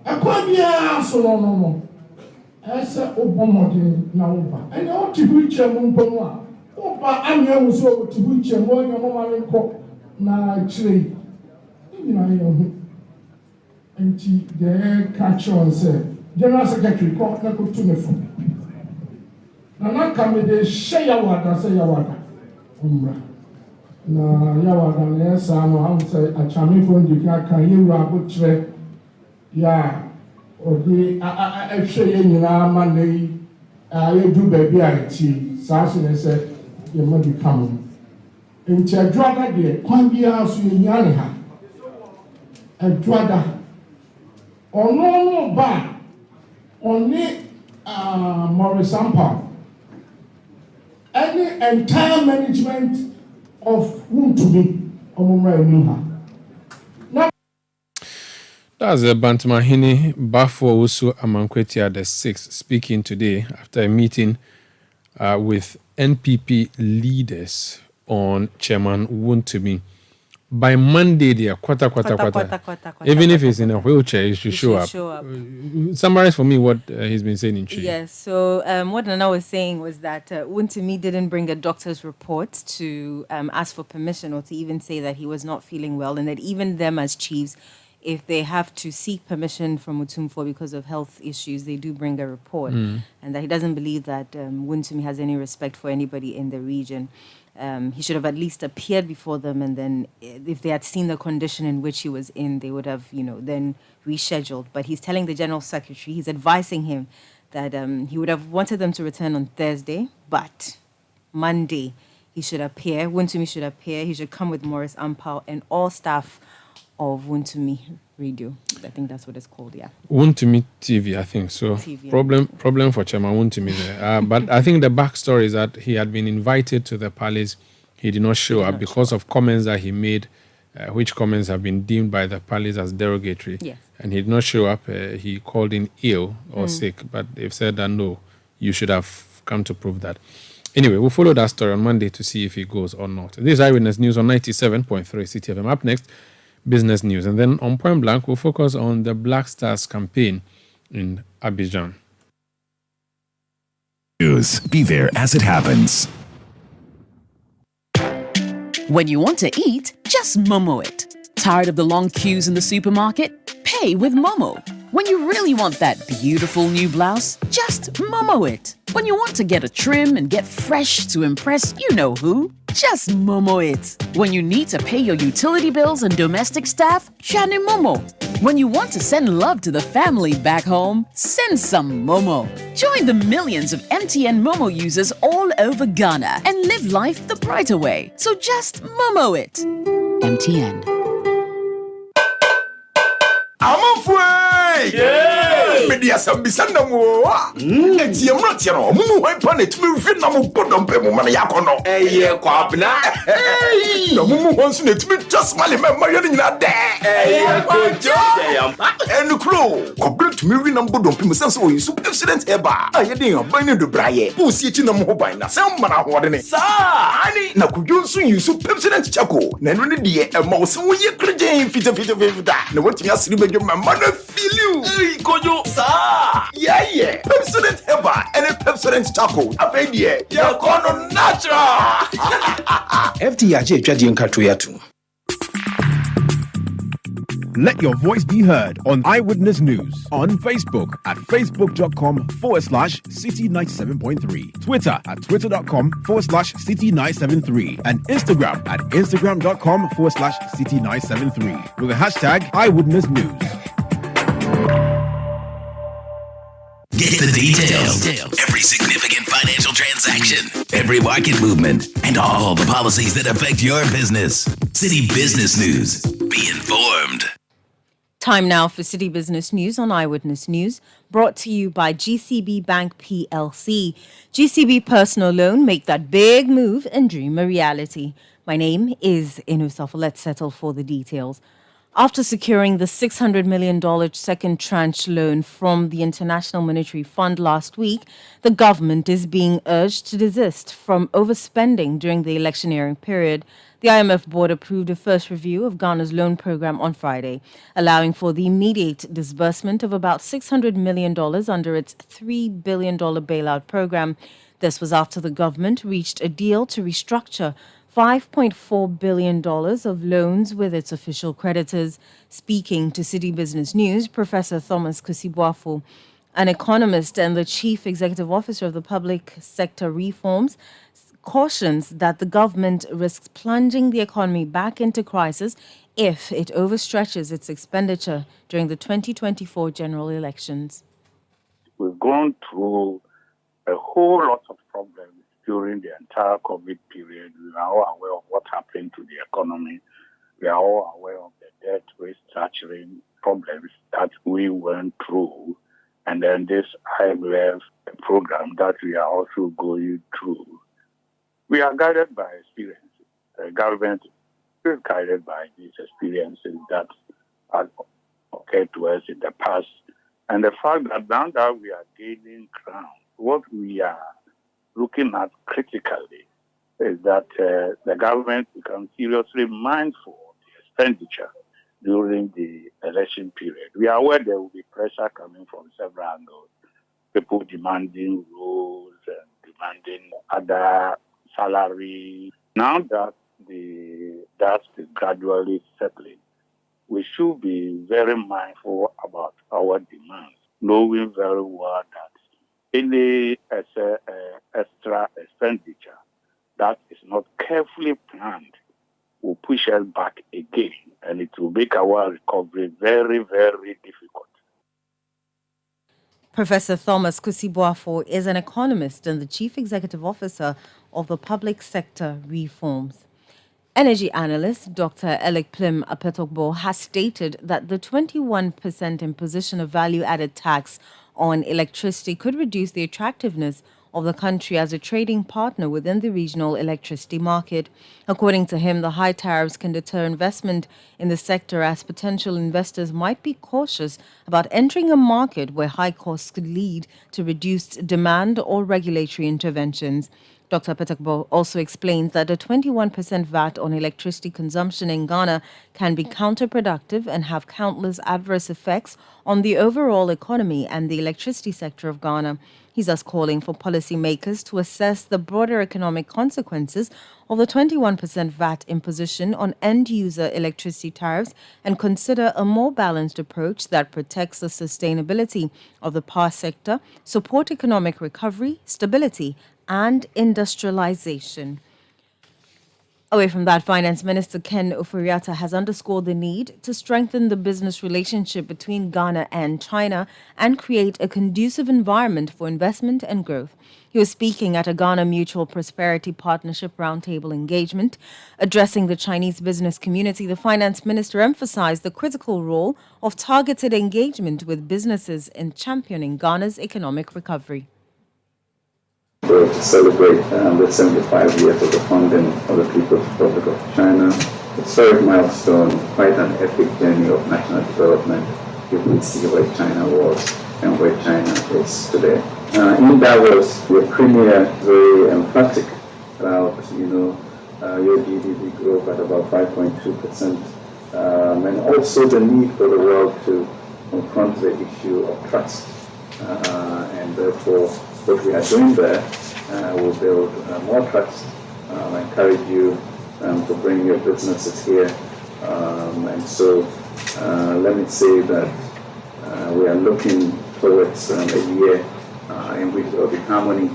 A quite so no. I said, Obamodi now, and you ought to reach a Mumpoma. Opa, I'm young so to reach a more young woman cook na tree. And the catch on said, General Secretary, call Nako to me phone. Now, come with the Shayawada, say Yawada. Umbra. Now, Yawada, yes, I know how to say a charming phone, you can hear Rabbit Trek. Yeah, or the Shayan Monday, I do baby, I see. Sasson said, you might be coming. In Chadrada, dear, can't be house in Yaniha. A Drada. Or no bad. Only Morris Ampa. any entire management of Wuntumi Omumra Enuha. That's the Bantamahini Bafo Usu Amankwetia the 6th speaking today after a meeting with NPP leaders on Chairman Wuntumi. By Monday, they are quarter. Even if he's in a wheelchair, he should show up. Summarize for me what he's been saying in Chi. Yes, so what Nana was saying was that Wuntumi didn't bring a doctor's report to ask for permission or to even say that he was not feeling well, and that even them as chiefs, if they have to seek permission from Mutumfo because of health issues, they do bring a report. And that he doesn't believe that Wuntumi has any respect for anybody in the region. He should have at least appeared before them, and then if they had seen the condition in which he was in, they would have, then rescheduled. But he's telling the General Secretary, he's advising him that he would have wanted them to return on Thursday, but Monday he should appear. Wuntumi should appear. He should come with Morris Ampao and all staff of Wuntumi Radio. I think that's what it's called, yeah. Wuntumi TV, I think so. TV, problem for Chairman Wuntumi there. But I think the backstory is that he had been invited to the palace. He did not show up because of comments that he made, which comments have been deemed by the palace as derogatory. Yes. And he did not show up. He called in ill or sick, but they've said that no, you should have come to prove that. Anyway, we'll follow that story on Monday to see if he goes or not. This is Eyewitness News on 97.3 Citi FM. Up next, business news. And then on Point Blank, we'll focus on the Black Stars campaign in Abidjan. News. Be there as it happens. When you want to eat, just Momo it. Tired of the long queues in the supermarket? Pay with Momo. When you really want that beautiful new blouse, just Momo it. When you want to get a trim and get fresh to impress you know who, just Momo it. When you need to pay your utility bills and domestic staff, Chani Momo. When you want to send love to the family back home, send some Momo. Join the millions of MTN Momo users all over Ghana and live life the brighter way. So just Momo it. MTN. Media Sambisanda Moa. And Yamratiano, Mumu, Planet, Mumu, Podompe, Maniacono. Eh, Quabna. No, Mumu wants to meet just Malimariana there. And the crew, complete Miriam and Podompe, so you supercedent Eba. I had a binding to Braille, who see it in the mobile, some man are holding it. Sir, I now could you soon use supercedent Chaco, Nenry dear, and most we are cringing, fit of that. No, what you ask you, my mother feel you. Kojo, sir. Yeah. Pepsodent Eba and a Pepsodent Chaco. A baby, you're gonna natural. FTIJ Jadian Katuyatu. Let your voice be heard on Eyewitness News on Facebook at facebook.com/Citi97.3, Twitter at twitter.com/Citi973, and Instagram at instagram.com/Citi973 with the hashtag Eyewitness News. Get the details. Every significant financial transaction, every market movement, and all the policies that affect your business. Citi Business News. Be informed. Time now for Citi Business News on Eyewitness News, brought to you by GCB Bank PLC. GCB Personal Loan, make that big move and dream a reality. My name is Inusafa. Let's settle for the details. After securing the $600 million second tranche loan from the International Monetary Fund last week, the government is being urged to desist from overspending during the electioneering period. The IMF board approved a first review of Ghana's loan program on Friday, allowing for the immediate disbursement of about $600 million under its $3 billion bailout program. This was after the government reached a deal to restructure $5.4 billion of loans with its official creditors. Speaking to Citi Business News, Professor Thomas Kusibuafo, an economist and the chief executive officer of the Public Sector Reforms, cautions that the government risks plunging the economy back into crisis if it overstretches its expenditure during the 2024 general elections. We've gone through a whole lot of problems during the entire COVID period. We are all aware of what happened to the economy. We are all aware of the debt restructuring problems that we went through. And then this IMF program that we are also going through. We are guided by experiences. The government is guided by these experiences that have occurred to us in the past. And the fact that now that we are gaining ground, what we are looking at critically is that the government becomes seriously mindful of the expenditure during the election period. We are aware there will be pressure coming from several angles, people demanding rules and demanding other salary. Now that the dust is gradually settling, we should be very mindful about our demands, knowing very well that any extra expenditure that is not carefully planned will push us back again, and it will make our recovery very, very difficult. Professor Thomas Kusibuafo is an economist and the Chief Executive Officer of the Public Sector Reforms. Energy analyst Dr. Elekplim Apetokbo has stated that the 21% imposition of value-added tax on electricity could reduce the attractiveness of the country as a trading partner within the regional electricity market. According to him, the high tariffs can deter investment in the sector as potential investors might be cautious about entering a market where high costs could lead to reduced demand or regulatory interventions. Dr. Petakbo also explains that a 21% VAT on electricity consumption in Ghana can be counterproductive and have countless adverse effects on the overall economy and the electricity sector of Ghana. He's thus calling for policymakers to assess the broader economic consequences of the 21% VAT imposition on end-user electricity tariffs and consider a more balanced approach that protects the sustainability of the power sector, support economic recovery, stability, and industrialization. Away from that, Finance Minister Ken Ofori-Atta has underscored the need to strengthen the business relationship between Ghana and China and create a conducive environment for investment and growth. He was speaking at a Ghana Mutual Prosperity Partnership Roundtable engagement. Addressing the Chinese business community, the Finance Minister emphasized the critical role of targeted engagement with businesses in championing Ghana's economic recovery. To celebrate the 75 years of the founding of the People's Republic of China. It's a historic milestone, quite an epic journey of national development if we see where China was and where China is today. In Davos, your premier very emphatic about, your GDP growth at about 5.2%, and also the need for the world to confront the issue of trust, and therefore what we are doing there will build more trust, encourage you to bring your businesses here. And so let me say that we are looking towards a year in which there will be harmony,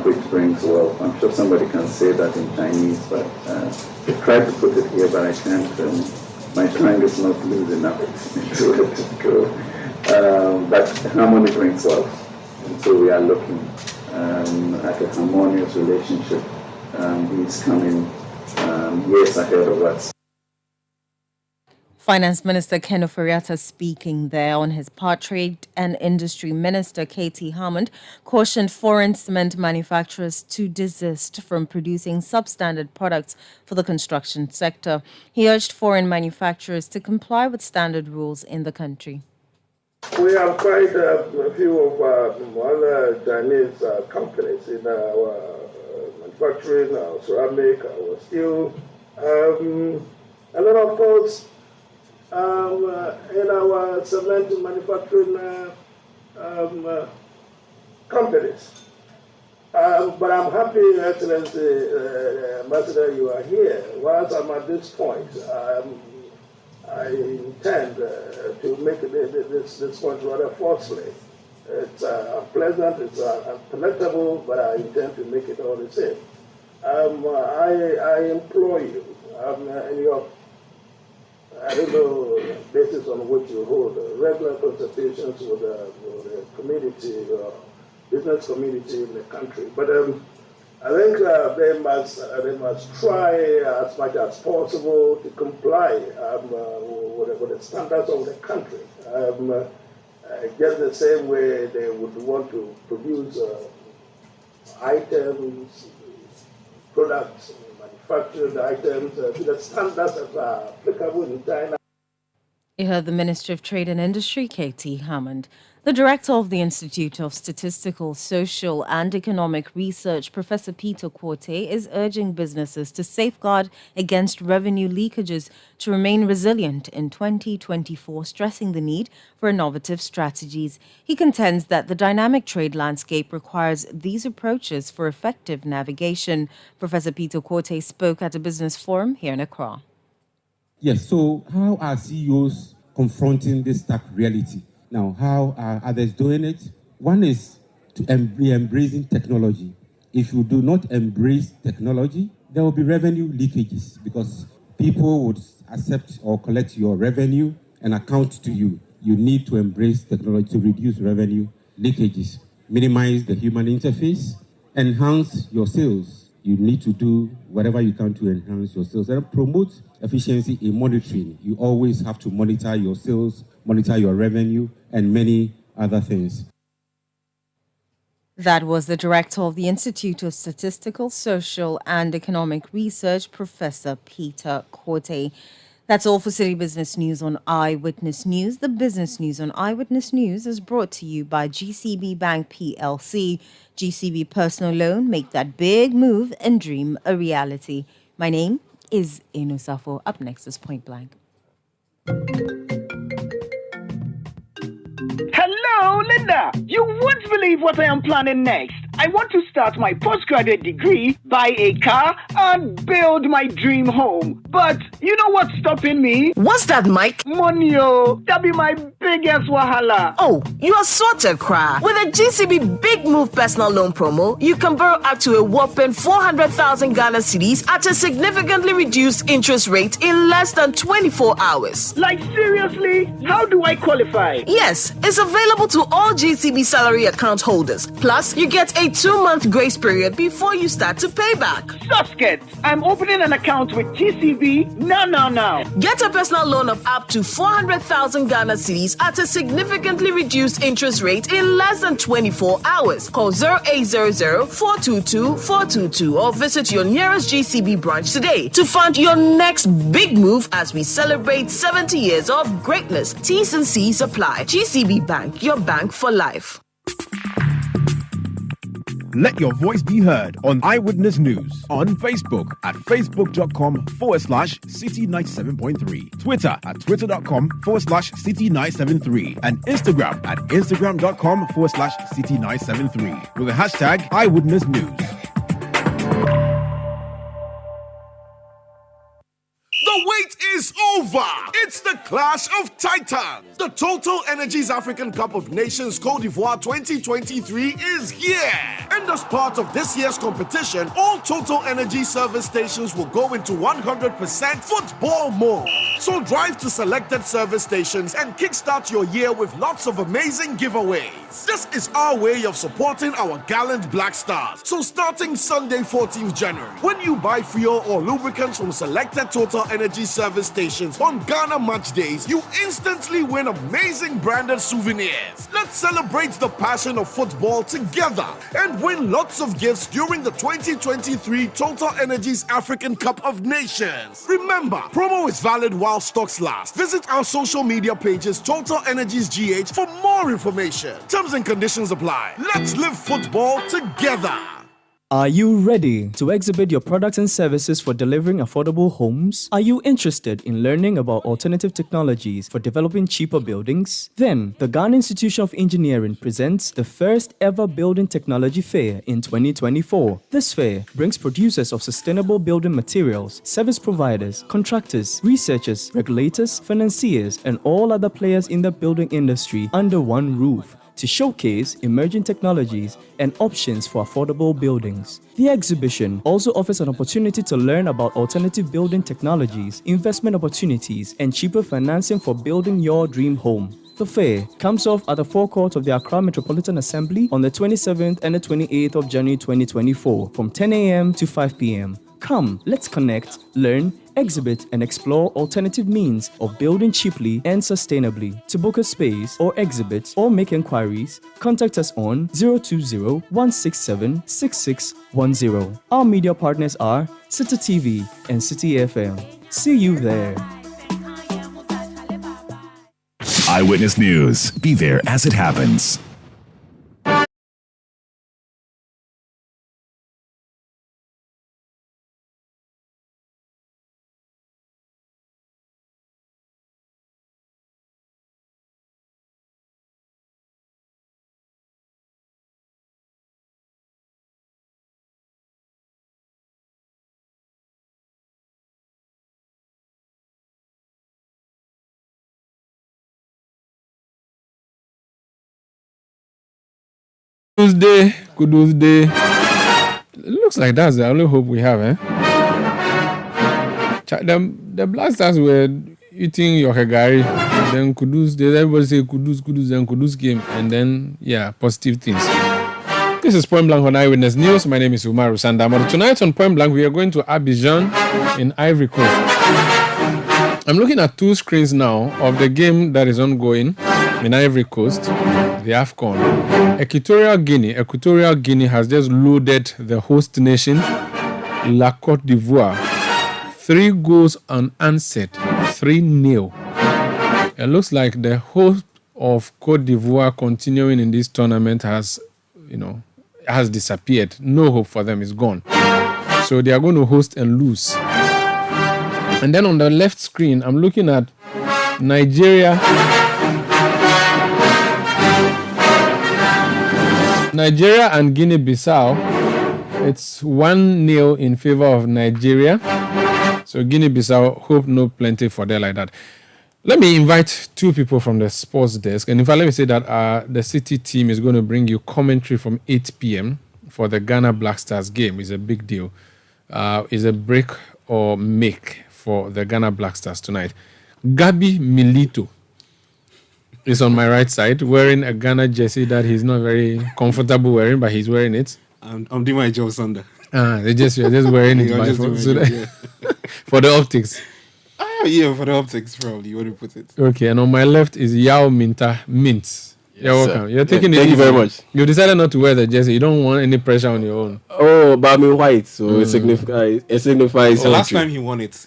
which brings wealth. I'm sure somebody can say that in Chinese, but they tried to put it here, but I can't. My tongue is not loose enough to let it go. But harmony brings wealth. And so we are looking at a harmonious relationship. These coming years ahead of us. Finance Minister Ken Ofori-Atta speaking there. On his part, Trade and Industry Minister Katie Hammond cautioned foreign cement manufacturers to desist from producing substandard products for the construction sector. He urged foreign manufacturers to comply with standard rules in the country. We have quite a few of other Chinese companies in our manufacturing, our ceramic, our steel, and then of course in our cement manufacturing companies. But I'm happy, Excellency Ambassador, you are here. Whilst I'm at this point, I intend to make this point rather forcefully. It's unpleasant, it's unpalatable, but I intend to make it all the same. I implore you, in your, I don't know, basis on which you hold regular consultations with the community, business community in the country, but I think they must try as much as possible to comply with the standards of the country. Just the same way they would want to produce items, products, manufactured items to the standards that are applicable in China. You heard the Minister of Trade and Industry, K.T. Hammond. The Director of the Institute of Statistical, Social and Economic Research, Professor Peter Quartey, is urging businesses to safeguard against revenue leakages to remain resilient in 2024, stressing the need for innovative strategies. He contends that the dynamic trade landscape requires these approaches for effective navigation. Professor Peter Quartey spoke at a business forum here in Accra. Yes, so how are CEOs confronting this stark reality? Now, how are others doing it? One is to be embracing technology. If you do not embrace technology, there will be revenue leakages because people would accept or collect your revenue and account to you. You need to embrace technology to reduce revenue leakages, minimize the human interface, enhance your sales. You need to do whatever you can to enhance your sales and promote efficiency in monitoring. You always have to monitor your sales, monitor your revenue, and many other things. That was the Director of the Institute of Statistical, Social and Economic Research, Professor Peter Quartey. That's all for City Business News on Eyewitness News. The business news on Eyewitness News is brought to you by GCB Bank PLC. GCB Personal Loan, make that big move and dream a reality. My name is Eno Safo. Up next is Point Blank. Hello, Linda. You won't believe what I am planning next. I want to start my postgraduate degree, buy a car, and build my dream home. But you know what's stopping me? What's that, Mike? Money, oh. That'll be my biggest wahala. Oh, you are sorted, Kra. With a GCB Big Move personal loan promo, you can borrow up to a whopping 400,000 Ghana cedis at a significantly reduced interest rate in less than 24 hours. Like, seriously? How do I qualify? Yes, it's available to all GCB salary account holders. Plus, you get a 2-month grace period before you start to pay back. Susket, I'm opening an account with GCB now. Get a personal loan of up to 400,000 Ghana cedis at a significantly reduced interest rate in less than 24 hours. Call 0800-422-422 or visit your nearest GCB branch today to fund your next big move as we celebrate 70 years of greatness. T's and C's apply. GCB Bank, your bank for life. Let your voice be heard on Eyewitness News on Facebook at facebook.com/City97.3, Twitter at twitter.com/City973, and Instagram at instagram.com/City973 with the hashtag Eyewitness News. The wait is over. It's the Clash of Titans. The Total Energies African Cup of Nations Côte d'Ivoire 2023 is here. And as part of this year's competition, all Total Energy service stations will go into 100% football mode. So drive to selected service stations and kickstart your year with lots of amazing giveaways. This is our way of supporting our gallant Black Stars. So starting Sunday 14th January, when you buy fuel or lubricants from selected Total Energy service stations on Ghana match days, you instantly win amazing branded souvenirs. Let's celebrate the passion of football together and win lots of gifts during the 2023 Total Energies African Cup of Nations. Remember, promo is valid while stocks last. Visit our social media pages Total Energies GH for more information. Terms and conditions apply. Let's live football together. Are you ready to exhibit your products and services for delivering affordable homes? Are you interested in learning about alternative technologies for developing cheaper buildings? Then, the Ghana Institution of Engineering presents the first ever Building Technology Fair in 2024. This fair brings producers of sustainable building materials, service providers, contractors, researchers, regulators, financiers, and all other players in the building industry under one roof to showcase emerging technologies and options for affordable buildings. The exhibition also offers an opportunity to learn about alternative building technologies, investment opportunities, and cheaper financing for building your dream home. The fair comes off at the forecourt of the Accra Metropolitan Assembly on the 27th and the 28th of January 2024 from 10 a.m. to 5 p.m. Come, let's connect, learn, exhibit, and explore alternative means of building cheaply and sustainably. To book a space or exhibit or make inquiries, contact us on 020-167-6610. Our media partners are Citi TV and Citi FM. See you there. Eyewitness News. Be there as it happens. Kudus Day. It looks like that's the only hope we have, eh? The Blasters were eating Yokegari, then Kudus Day, everybody say Kudus, then Kudus came, and then, positive things. This is Point Blank on Eyewitness News. My name is Umaru Sandamar. Tonight on Point Blank, we are going to Abidjan in Ivory Coast. I'm looking at two screens now of the game that is ongoing in Ivory Coast, the AFCON. Equatorial Guinea has just loaded the host nation, La Côte d'Ivoire. 3 goals unanswered, 3-0. It looks like the hope of Côte d'Ivoire continuing in this tournament has disappeared. No hope for them is gone. So they are going to host and lose. And then on the left screen, I'm looking at Nigeria and Guinea-Bissau. It's 1-0 in favor of Nigeria. So Guinea-Bissau, hope no plenty for there like that. Let me invite two people from the sports desk. And in fact, let me say that the Citi team is going to bring you commentary from 8 p.m. for the Ghana Black Stars game. It's a big deal. It's a break or make for the Ghana Black Stars tonight. Gabi Milito is on my right side, wearing a Ghana jersey that he's not very comfortable wearing, but he's wearing it. I'm doing my job Sunday. You're just wearing it for the optics. Yeah, for the optics, probably you want to put it. Okay, and on my left is Yao Minta Mint. You're welcome. You're taking it. Thank you very much. You decided not to wear the jersey. You don't want any pressure on your own. Oh, but I'm in white, so it signifies. The last time he won it,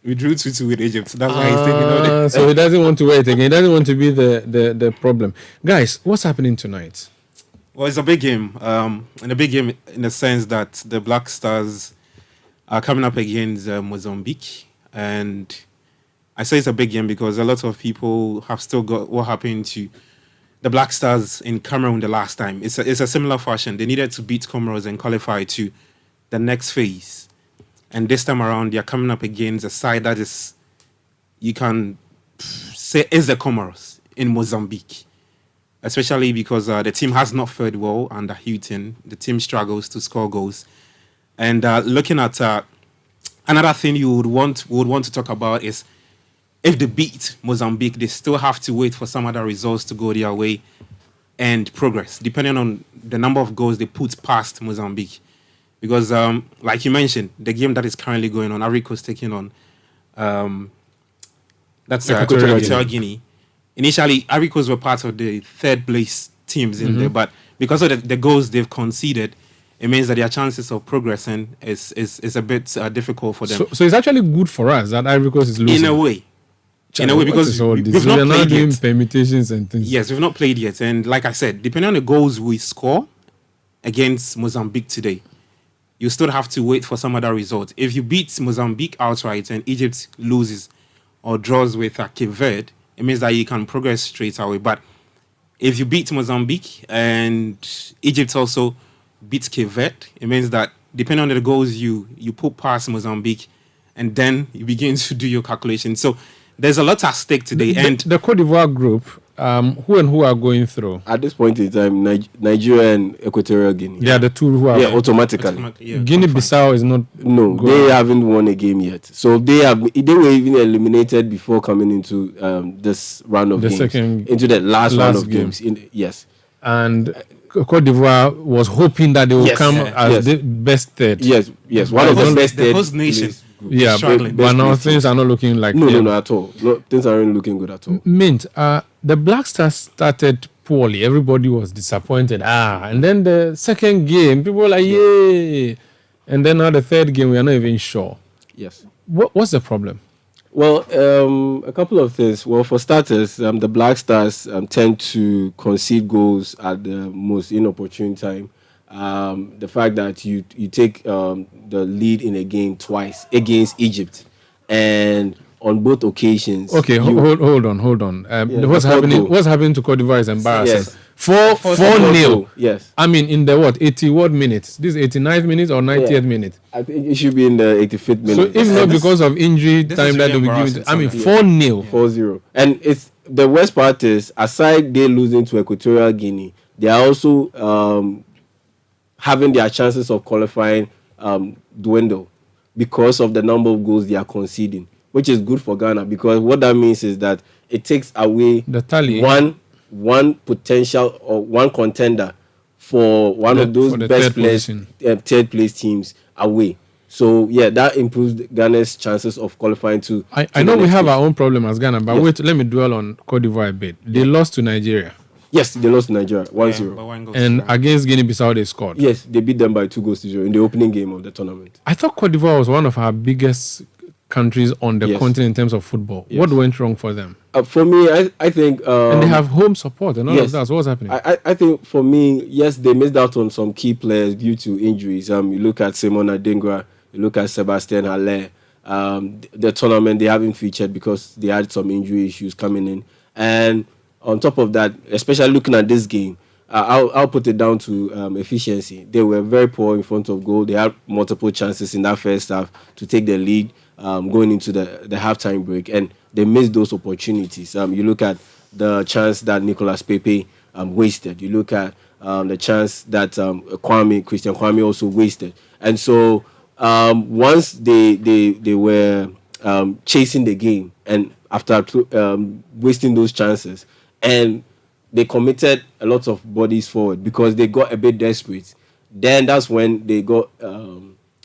we drew 2-2 with Egypt. That's why he's taking it. So he doesn't want to wear it again. He doesn't want to be the problem. Guys, what's happening tonight? Well, it's a big game. And a big game in the sense that the Black Stars are coming up against Mozambique. And I say it's a big game because a lot of people have still got what happened to the Black Stars in Cameroon the last time. It's a similar fashion. They needed to beat Comoros and qualify to the next phase. And this time around, they're coming up against a side that is, you can say, is the Comoros in Mozambique. Especially because the team has not fared well under Houghton. The team struggles to score goals. And looking at another thing you would want to talk about is if they beat Mozambique, they still have to wait for some other results to go their way and progress, depending on the number of goals they put past Mozambique. Because, like you mentioned, the game that is currently going on, Ivory Coast taking on, that's Equatorial Guinea. Initially, Ivory Coast were part of the third place teams in there, but because of the goals they've conceded, it means that their chances of progressing is a bit difficult for them. So it's actually good for us that Ivory Coast is losing. In a way, because we've not played yet. Permutations and things. Yes, we've not played yet, and like I said, depending on the goals we score against Mozambique today, you still have to wait for some other result. If you beat Mozambique outright and Egypt loses or draws with Cape Verde, it means that you can progress straight away. But if you beat Mozambique and Egypt also beats Cape Verde, it means that depending on the goals you put past Mozambique, and then you begin to do your calculations. So there's a lot at stake today. And the Côte d'Ivoire group, who are going through? At this point in time, Nigeria and Equatorial Guinea. They are the two who are automatically. Guinea-Bissau is not. No, they haven't won a game yet. So they were even eliminated before coming into this round of games. Into the last round of games. Yes. And Cote d'Ivoire was hoping that they would come as the best third. Yes, one of the best the host nation. Yeah, but now things are not looking like no, at all. No, things aren't looking good at all. Mint, the Black Stars started poorly. Everybody was disappointed. And then the second game, people were like, yay. And then now the third game, we are not even sure. Yes. What's the problem? Well, a couple of things. Well, for starters, the Black Stars tend to concede goals at the most inopportune time. The fact that you take the lead in a game twice against Egypt, and on both occasions. Okay, hold on. What's happening to Cote d'Ivoire is embarrassing. Yes. 4-0. Yes. I mean, in the 80 minutes? This 89th minute or 90th minute? I think it should be in the 85th minute. So if not because of injury time that they'll be given, 4-0. 4-0. And it's the worst part is, aside they losing to Equatorial Guinea, they are also having their chances of qualifying dwindle because of the number of goals they are conceding, which is good for Ghana, because what that means is that it takes away the tally. One potential or one contender for one of those best players, third place teams away. So that improves Ghana's chances of qualifying to. I know we have our own problem as Ghana, but wait, let me dwell on Cote d'Ivoire a bit. They lost to Nigeria. Yes, they lost to Nigeria 1-0. And against Guinea-Bissau, they scored. Yes, they beat them by 2-0 in the opening game of the tournament. I thought Cote d'Ivoire was one of our biggest countries on the continent in terms of football. Yes. What went wrong for them? For me, I think... and they have home support and all of that. So what's happening? I think for me, yes, they missed out on some key players due to injuries. You look at Simon Adingra, you look at Sebastian Haller. The tournament, they haven't featured because they had some injury issues coming in. And on top of that, especially looking at this game, I'll put it down to efficiency. They were very poor in front of goal. They had multiple chances in that first half to take the lead going into the halftime break, and they missed those opportunities. You look at the chance that Nicolas Pepe wasted. You look at the chance that Christian Kwame also wasted. And so once they were chasing the game, and after wasting those chances, and they committed a lot of bodies forward because they got a bit desperate, then that's when they got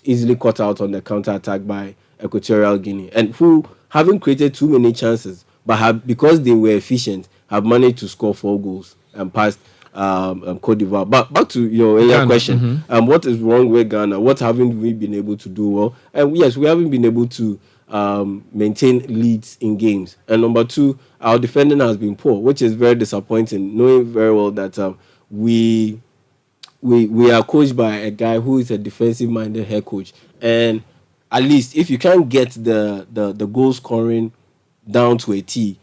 easily caught out on the counter-attack by Equatorial Guinea, and who haven't created too many chances, but because they were efficient, have managed to score 4 goals and passed Cote d'Ivoire. But back to your earlier question, what is wrong with Ghana? What haven't we been able to do well? And yes, we haven't been able to maintain leads in games. And number 2, our defending has been poor, which is very disappointing, knowing very well that we are coached by a guy who is a defensive-minded head coach. And at least if you can't get the goal scoring down to a T,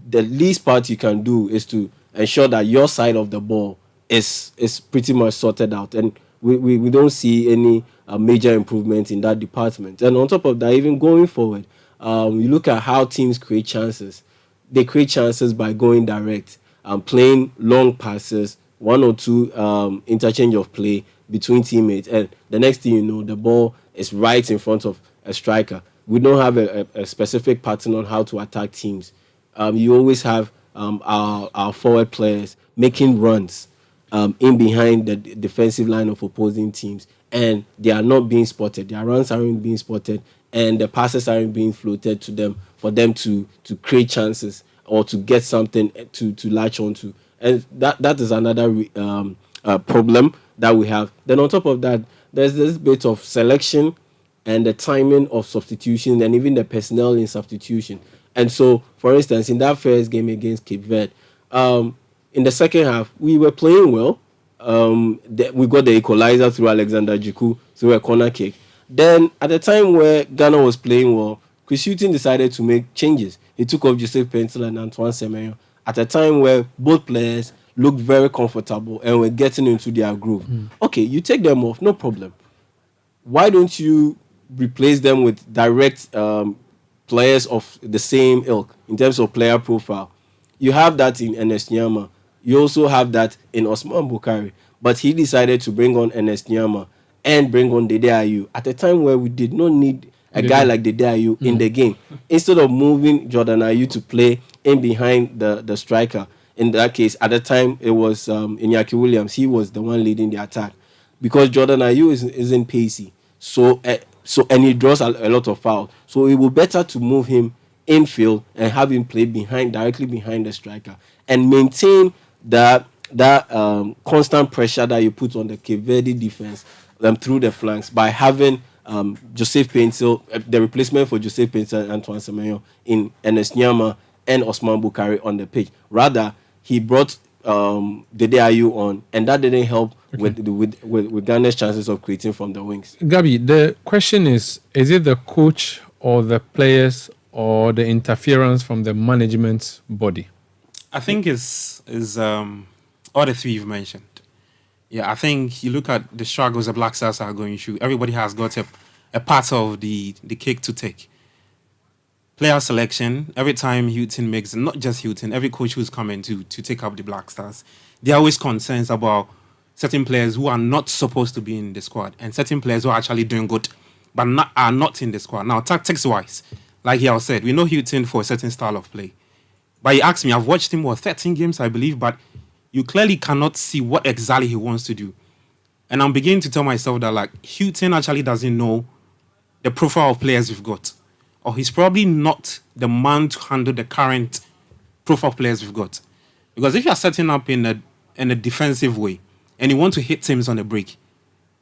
the least part you can do is to ensure that your side of the ball is pretty much sorted out. And we don't see any major improvement in that department. And on top of that, even going forward, you look at how teams create chances. They create chances by going direct, playing long passes, 1 or 2 interchange of play between teammates, and the next thing you know, the ball is right in front of a striker. We don't have a specific pattern on how to attack teams. You always have our forward players making runs in behind the defensive line of opposing teams, and they are not being spotted. Their runs aren't being spotted, and the passes aren't being floated to them for them to create chances or to get something to latch onto. And that is another problem that we have. Then on top of that, there's this bit of selection and the timing of substitution and even the personnel in substitution. And so, for instance, in that first game against Cape Verde, in the second half, we were playing well. We got the equalizer through Alexander Jiku through a corner kick. Then, at the time where Ghana was playing well, Chris Hughton decided to make changes. He took off Joseph Pencil and Antoine Semenyo at a time where both players looked very comfortable and were getting into their groove. Okay, you take them off, no problem. Why don't you replace them with direct players of the same ilk in terms of player profile? You have that in Ernest Nyama. You also have that in Osman Bukari. But he decided to bring on Ernest Nyama and bring on Dede Ayew at a time where we did not need a guy like Dede Ayew in the game. Instead of moving Jordan Ayew to play in behind the striker, in that case, at the time, it was Iñaki Williams. He was the one leading the attack because Jordan Ayew isn't pacey. So and he draws a lot of fouls. So it will be better to move him infield and have him play directly behind the striker and maintain that constant pressure that you put on the Cape Verde defense through the flanks by having Joseph Paintil, the replacement for Joseph Paintil and Antoine Semenyo in Enes Nyama and Osman Bukari on the pitch. Rather, he brought Dede Ayew on, and that didn't help with Ghana's chances of creating from the wings. Gabi, the question is it the coach or the players or the interference from the management body? I think it's all the three you've mentioned. Yeah, I think you look at the struggles the Black Stars are going through. Everybody has got a part of the cake to take. Player selection, every time Houghton makes, not just Houghton, every coach who's coming to take up the Black Stars, there are always concerns about certain players who are not supposed to be in the squad and certain players who are actually doing good but are not in the squad. Now, tactics-wise, like he said, we know Houghton for a certain style of play. But he asked me, I've watched him, 13 games, I believe, but you clearly cannot see what exactly he wants to do. And I'm beginning to tell myself that, like, Houghton actually doesn't know the profile of players we've got. Or he's probably not the man to handle the current profile of players we've got. Because if you're setting up in a defensive way and you want to hit teams on the break,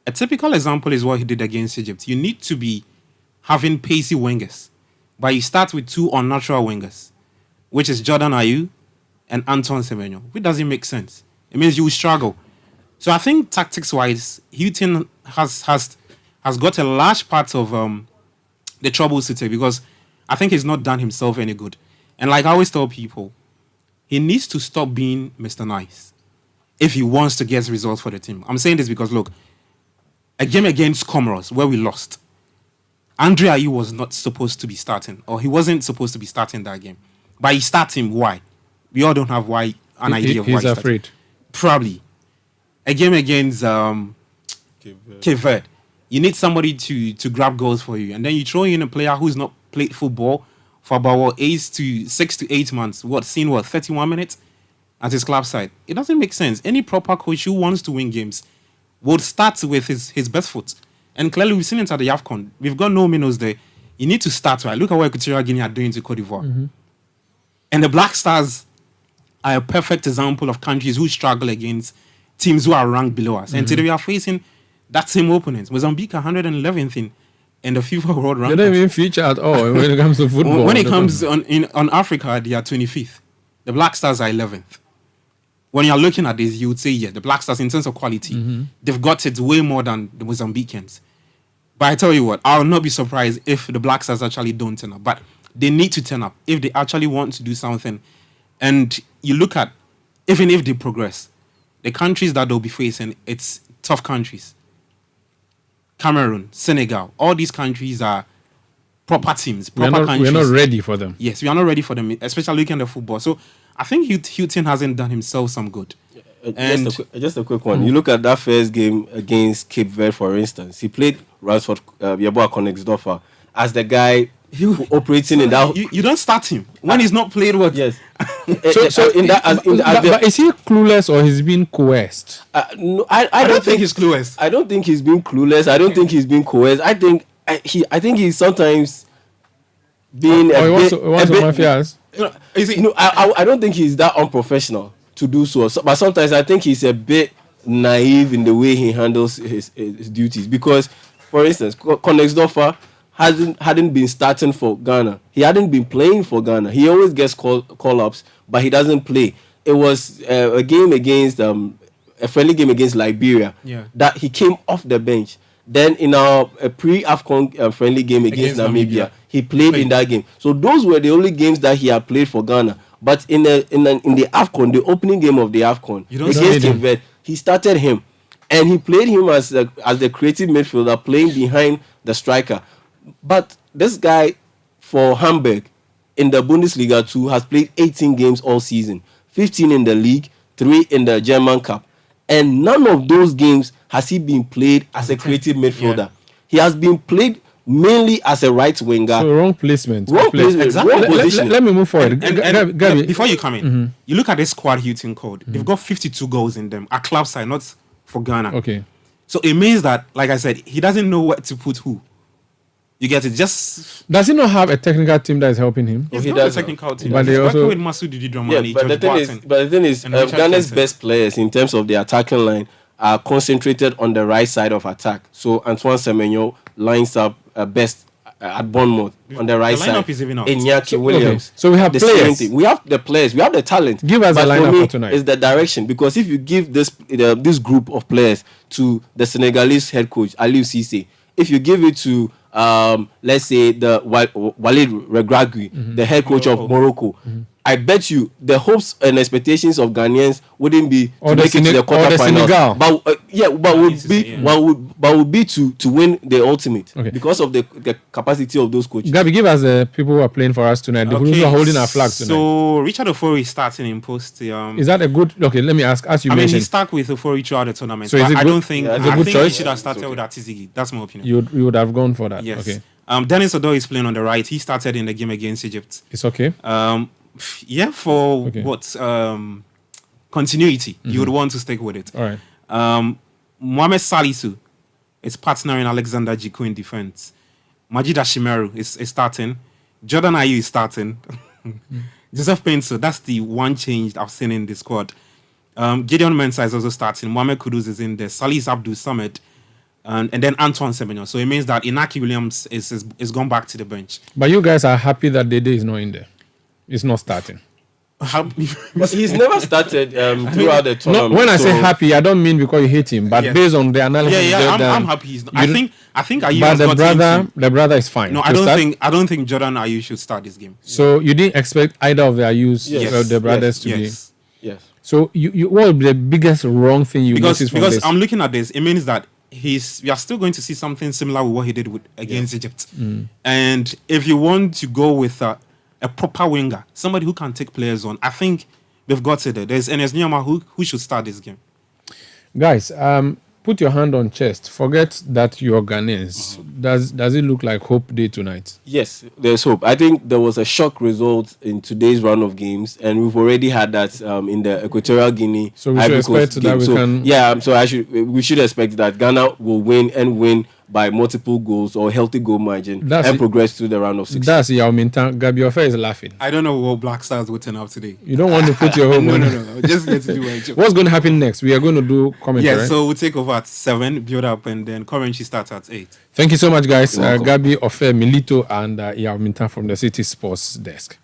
a typical example is what he did against Egypt. You need to be having pacey wingers, but you start with two unnatural wingers, which is Jordan Ayew and Antoine Semenyo, which doesn't make sense. It means you will struggle. So I think tactics-wise, Houghton has got a large part of the troubles to take because I think he's not done himself any good. And like I always tell people, he needs to stop being Mr. Nice if he wants to get results for the team. I'm saying this because, look, a game against Comoros where we lost, Andre Ayew was not supposed to be starting, or he wasn't supposed to be starting that game. But he started him. Why? We all don't have an idea of why he's afraid. Probably. A game against Cape Verde. You need somebody to grab goals for you. And then you throw in a player who's not played football for about 6 to 8 months. 31 minutes at his club side. It doesn't make sense. Any proper coach who wants to win games would start with his best foot. And clearly we've seen it at the AFCON. We've got no minnows there. You need to start right. Look at what Equatorial Guinea are doing to Cote d'Ivoire. Mm-hmm. And the Black Stars are a perfect example of countries who struggle against teams who are ranked below us. Mm-hmm. And today we are facing that same opponent. Mozambique 111th in the FIFA World Rankings. They don't even feature at all when it comes to football. When it comes on Africa, they are 25th. The Black Stars are 11th. When you're looking at this, you would say, yeah, the Black Stars, in terms of quality, they've got it way more than the Mozambicans. But I tell you what, I'll not be surprised if the Black Stars actually don't turn up. But they need to turn up if they actually want to do something. And you look at, even if they progress, the countries that they'll be facing, it's tough countries. Cameroon, Senegal, all these countries are proper teams, proper countries. We're not ready for them. Yes, we are not ready for them, especially looking at the football. So I think Houghton hasn't done himself some good. Just a quick one. You look at that first game against Cape Verde, for instance. He played Ransford Yeboah Koneksdorfer as the guy operating in that. You don't start him when he's not played well. Yes. But is he clueless or he's been coerced? No, I don't think he's clueless. I don't think he's been clueless. I don't think he's been coerced. I think he's sometimes being a bit. I don't think he's that unprofessional to do so. But sometimes I think he's a bit naive in the way he handles his duties. Because, for instance, Koneksdorfer hadn't been starting for Ghana. He hadn't been playing for Ghana. He always gets call-ups, but he doesn't play. It was a game against a friendly game against Liberia that he came off the bench. Then in our pre-AFCON friendly game against Namibia, he played in that game. So those were the only games that he had played for Ghana. But in the AFCON, the opening game of the AFCON against Cape Verde, he started him, and he played him as the creative midfielder, playing behind the striker. But this guy for Hamburg in the Bundesliga 2 has played 18 games all season, 15 in the league, 3 in the German Cup. And none of those games has he been played as a creative midfielder. He has been played mainly as a right winger. So wrong placement. Wrong placement. Exactly. Wrong position. Let me move forward. And Gabby, before you come in, Mm-hmm. you look at this squad Houston code. They've got 52 goals in them at club side, not for Ghana. Okay. So it means that, like I said, he doesn't know where to put who. You get it? Just does he not have a technical team that is helping him? he's got a technical team. But He's they also working with Masudi Dramani, but the thing is, Ghana's best players in terms of the attacking line are concentrated on the right side of attack. So Antoine Semenyo lines up best at Bournemouth on the right side. The lineup is even out. Iñaki Williams. Okay. So we have the players. same thing. We have the players. We have the talent. Give us but a lineup for me, for tonight. it's the direction, because if you give this group of players to the Senegalese head coach Aliou Cisse, if you give it to let's say the Walid Regragui, the head coach of Morocco, I bet you the hopes and expectations of Ghanaians wouldn't be to make it to the quarterfinals. But would be to win the ultimate because of the capacity of those coaches. Gabby, give us the people who are playing for us tonight. The who are holding our flags tonight. So Richard Ofori is starting in post. Is that a good? Okay, let me ask. As you I mean, mentioned, he stuck with Ofori throughout the tournament. So is it I good? don't think. Yeah, I it's a good think choice? he should have started with Atizigi. That's my opinion. you would have gone for that. Yes. Okay. Dennis Odoi is playing on the right. He started in the game against Egypt. It's okay. Yeah, for what continuity, you would want to stick with it. All right. Mohamed Salisu is partnering Alexander Jiku in defense. Majid Ashimeru is starting. Jordan Ayew is starting. Joseph Penso, that's the one change I've seen in the squad. Gideon Mensah is also starting. Mohamed Kudus is in there. Salis Abdul Samad. And then Antoine Semenyo. So it means that Inaki Williams is gone back to the bench. But you guys are happy that Dede is not in there. It's not starting. But he's never started throughout the tournament. No, when I say happy, I don't mean because you hate him, but based on the analysis. I'm happy. He's not. I think Ayew but has the brother is fine. No, I don't think Jordan Ayew should start this game. So you didn't expect either of the Ayew's the brothers to be. Yes. So you what would be the biggest wrong thing you noticed from this? Because I'm looking at this, it means that we are still going to see something similar with what he did against Egypt. And if you want to go with a proper winger, somebody who can take players on, I think we've got it there. There's Enes Nyama who should start this game. Guys, put your hand on chest. Forget that you're Ghanaians. Does it look like Hope Day tonight? Yes, there's hope. I think there was a shock result in today's round of games, and we've already had that in the Equatorial Guinea. So we should expect that we can. Yeah, so we should expect that Ghana will win by multiple goals or healthy goal margin and progress to the round of 16. That's Yao Mintan. Gabi Ofe is laughing. I don't know what Black Stars will turn out today. You don't want to put your home on. No. Just get to do my job. What's going to happen next? We are going to do commentary. Yeah, so we'll take over at 7, build up, and then currency starts at 8. Thank you so much, guys. Gabi Ofe, Milito, and Yao Mintan from the City Sports Desk.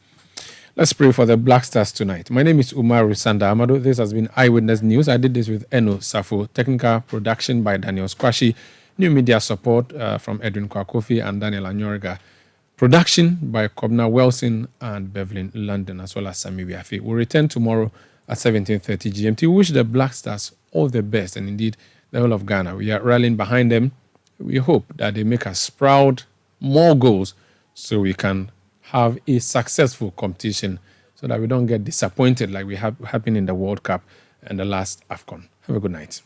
Let's pray for the Black Stars tonight. My name is Umar Rusanda Amado. This has been Eyewitness News. I did this with Eno Safo. Technical production by Daniel Squashi. New media support from Edwin Kwakofi and Daniel Anyorga. Production by Kobna Wilson and Bevelyn London, as well as Sami Wiafi. We'll return tomorrow at 17:30 GMT. We wish the Black Stars all the best, and indeed the whole of Ghana. We are rallying behind them. We hope that they make us proud, more goals, so we can have a successful competition, so that we don't get disappointed like we have happened in the World Cup and the last AFCON. Have a good night.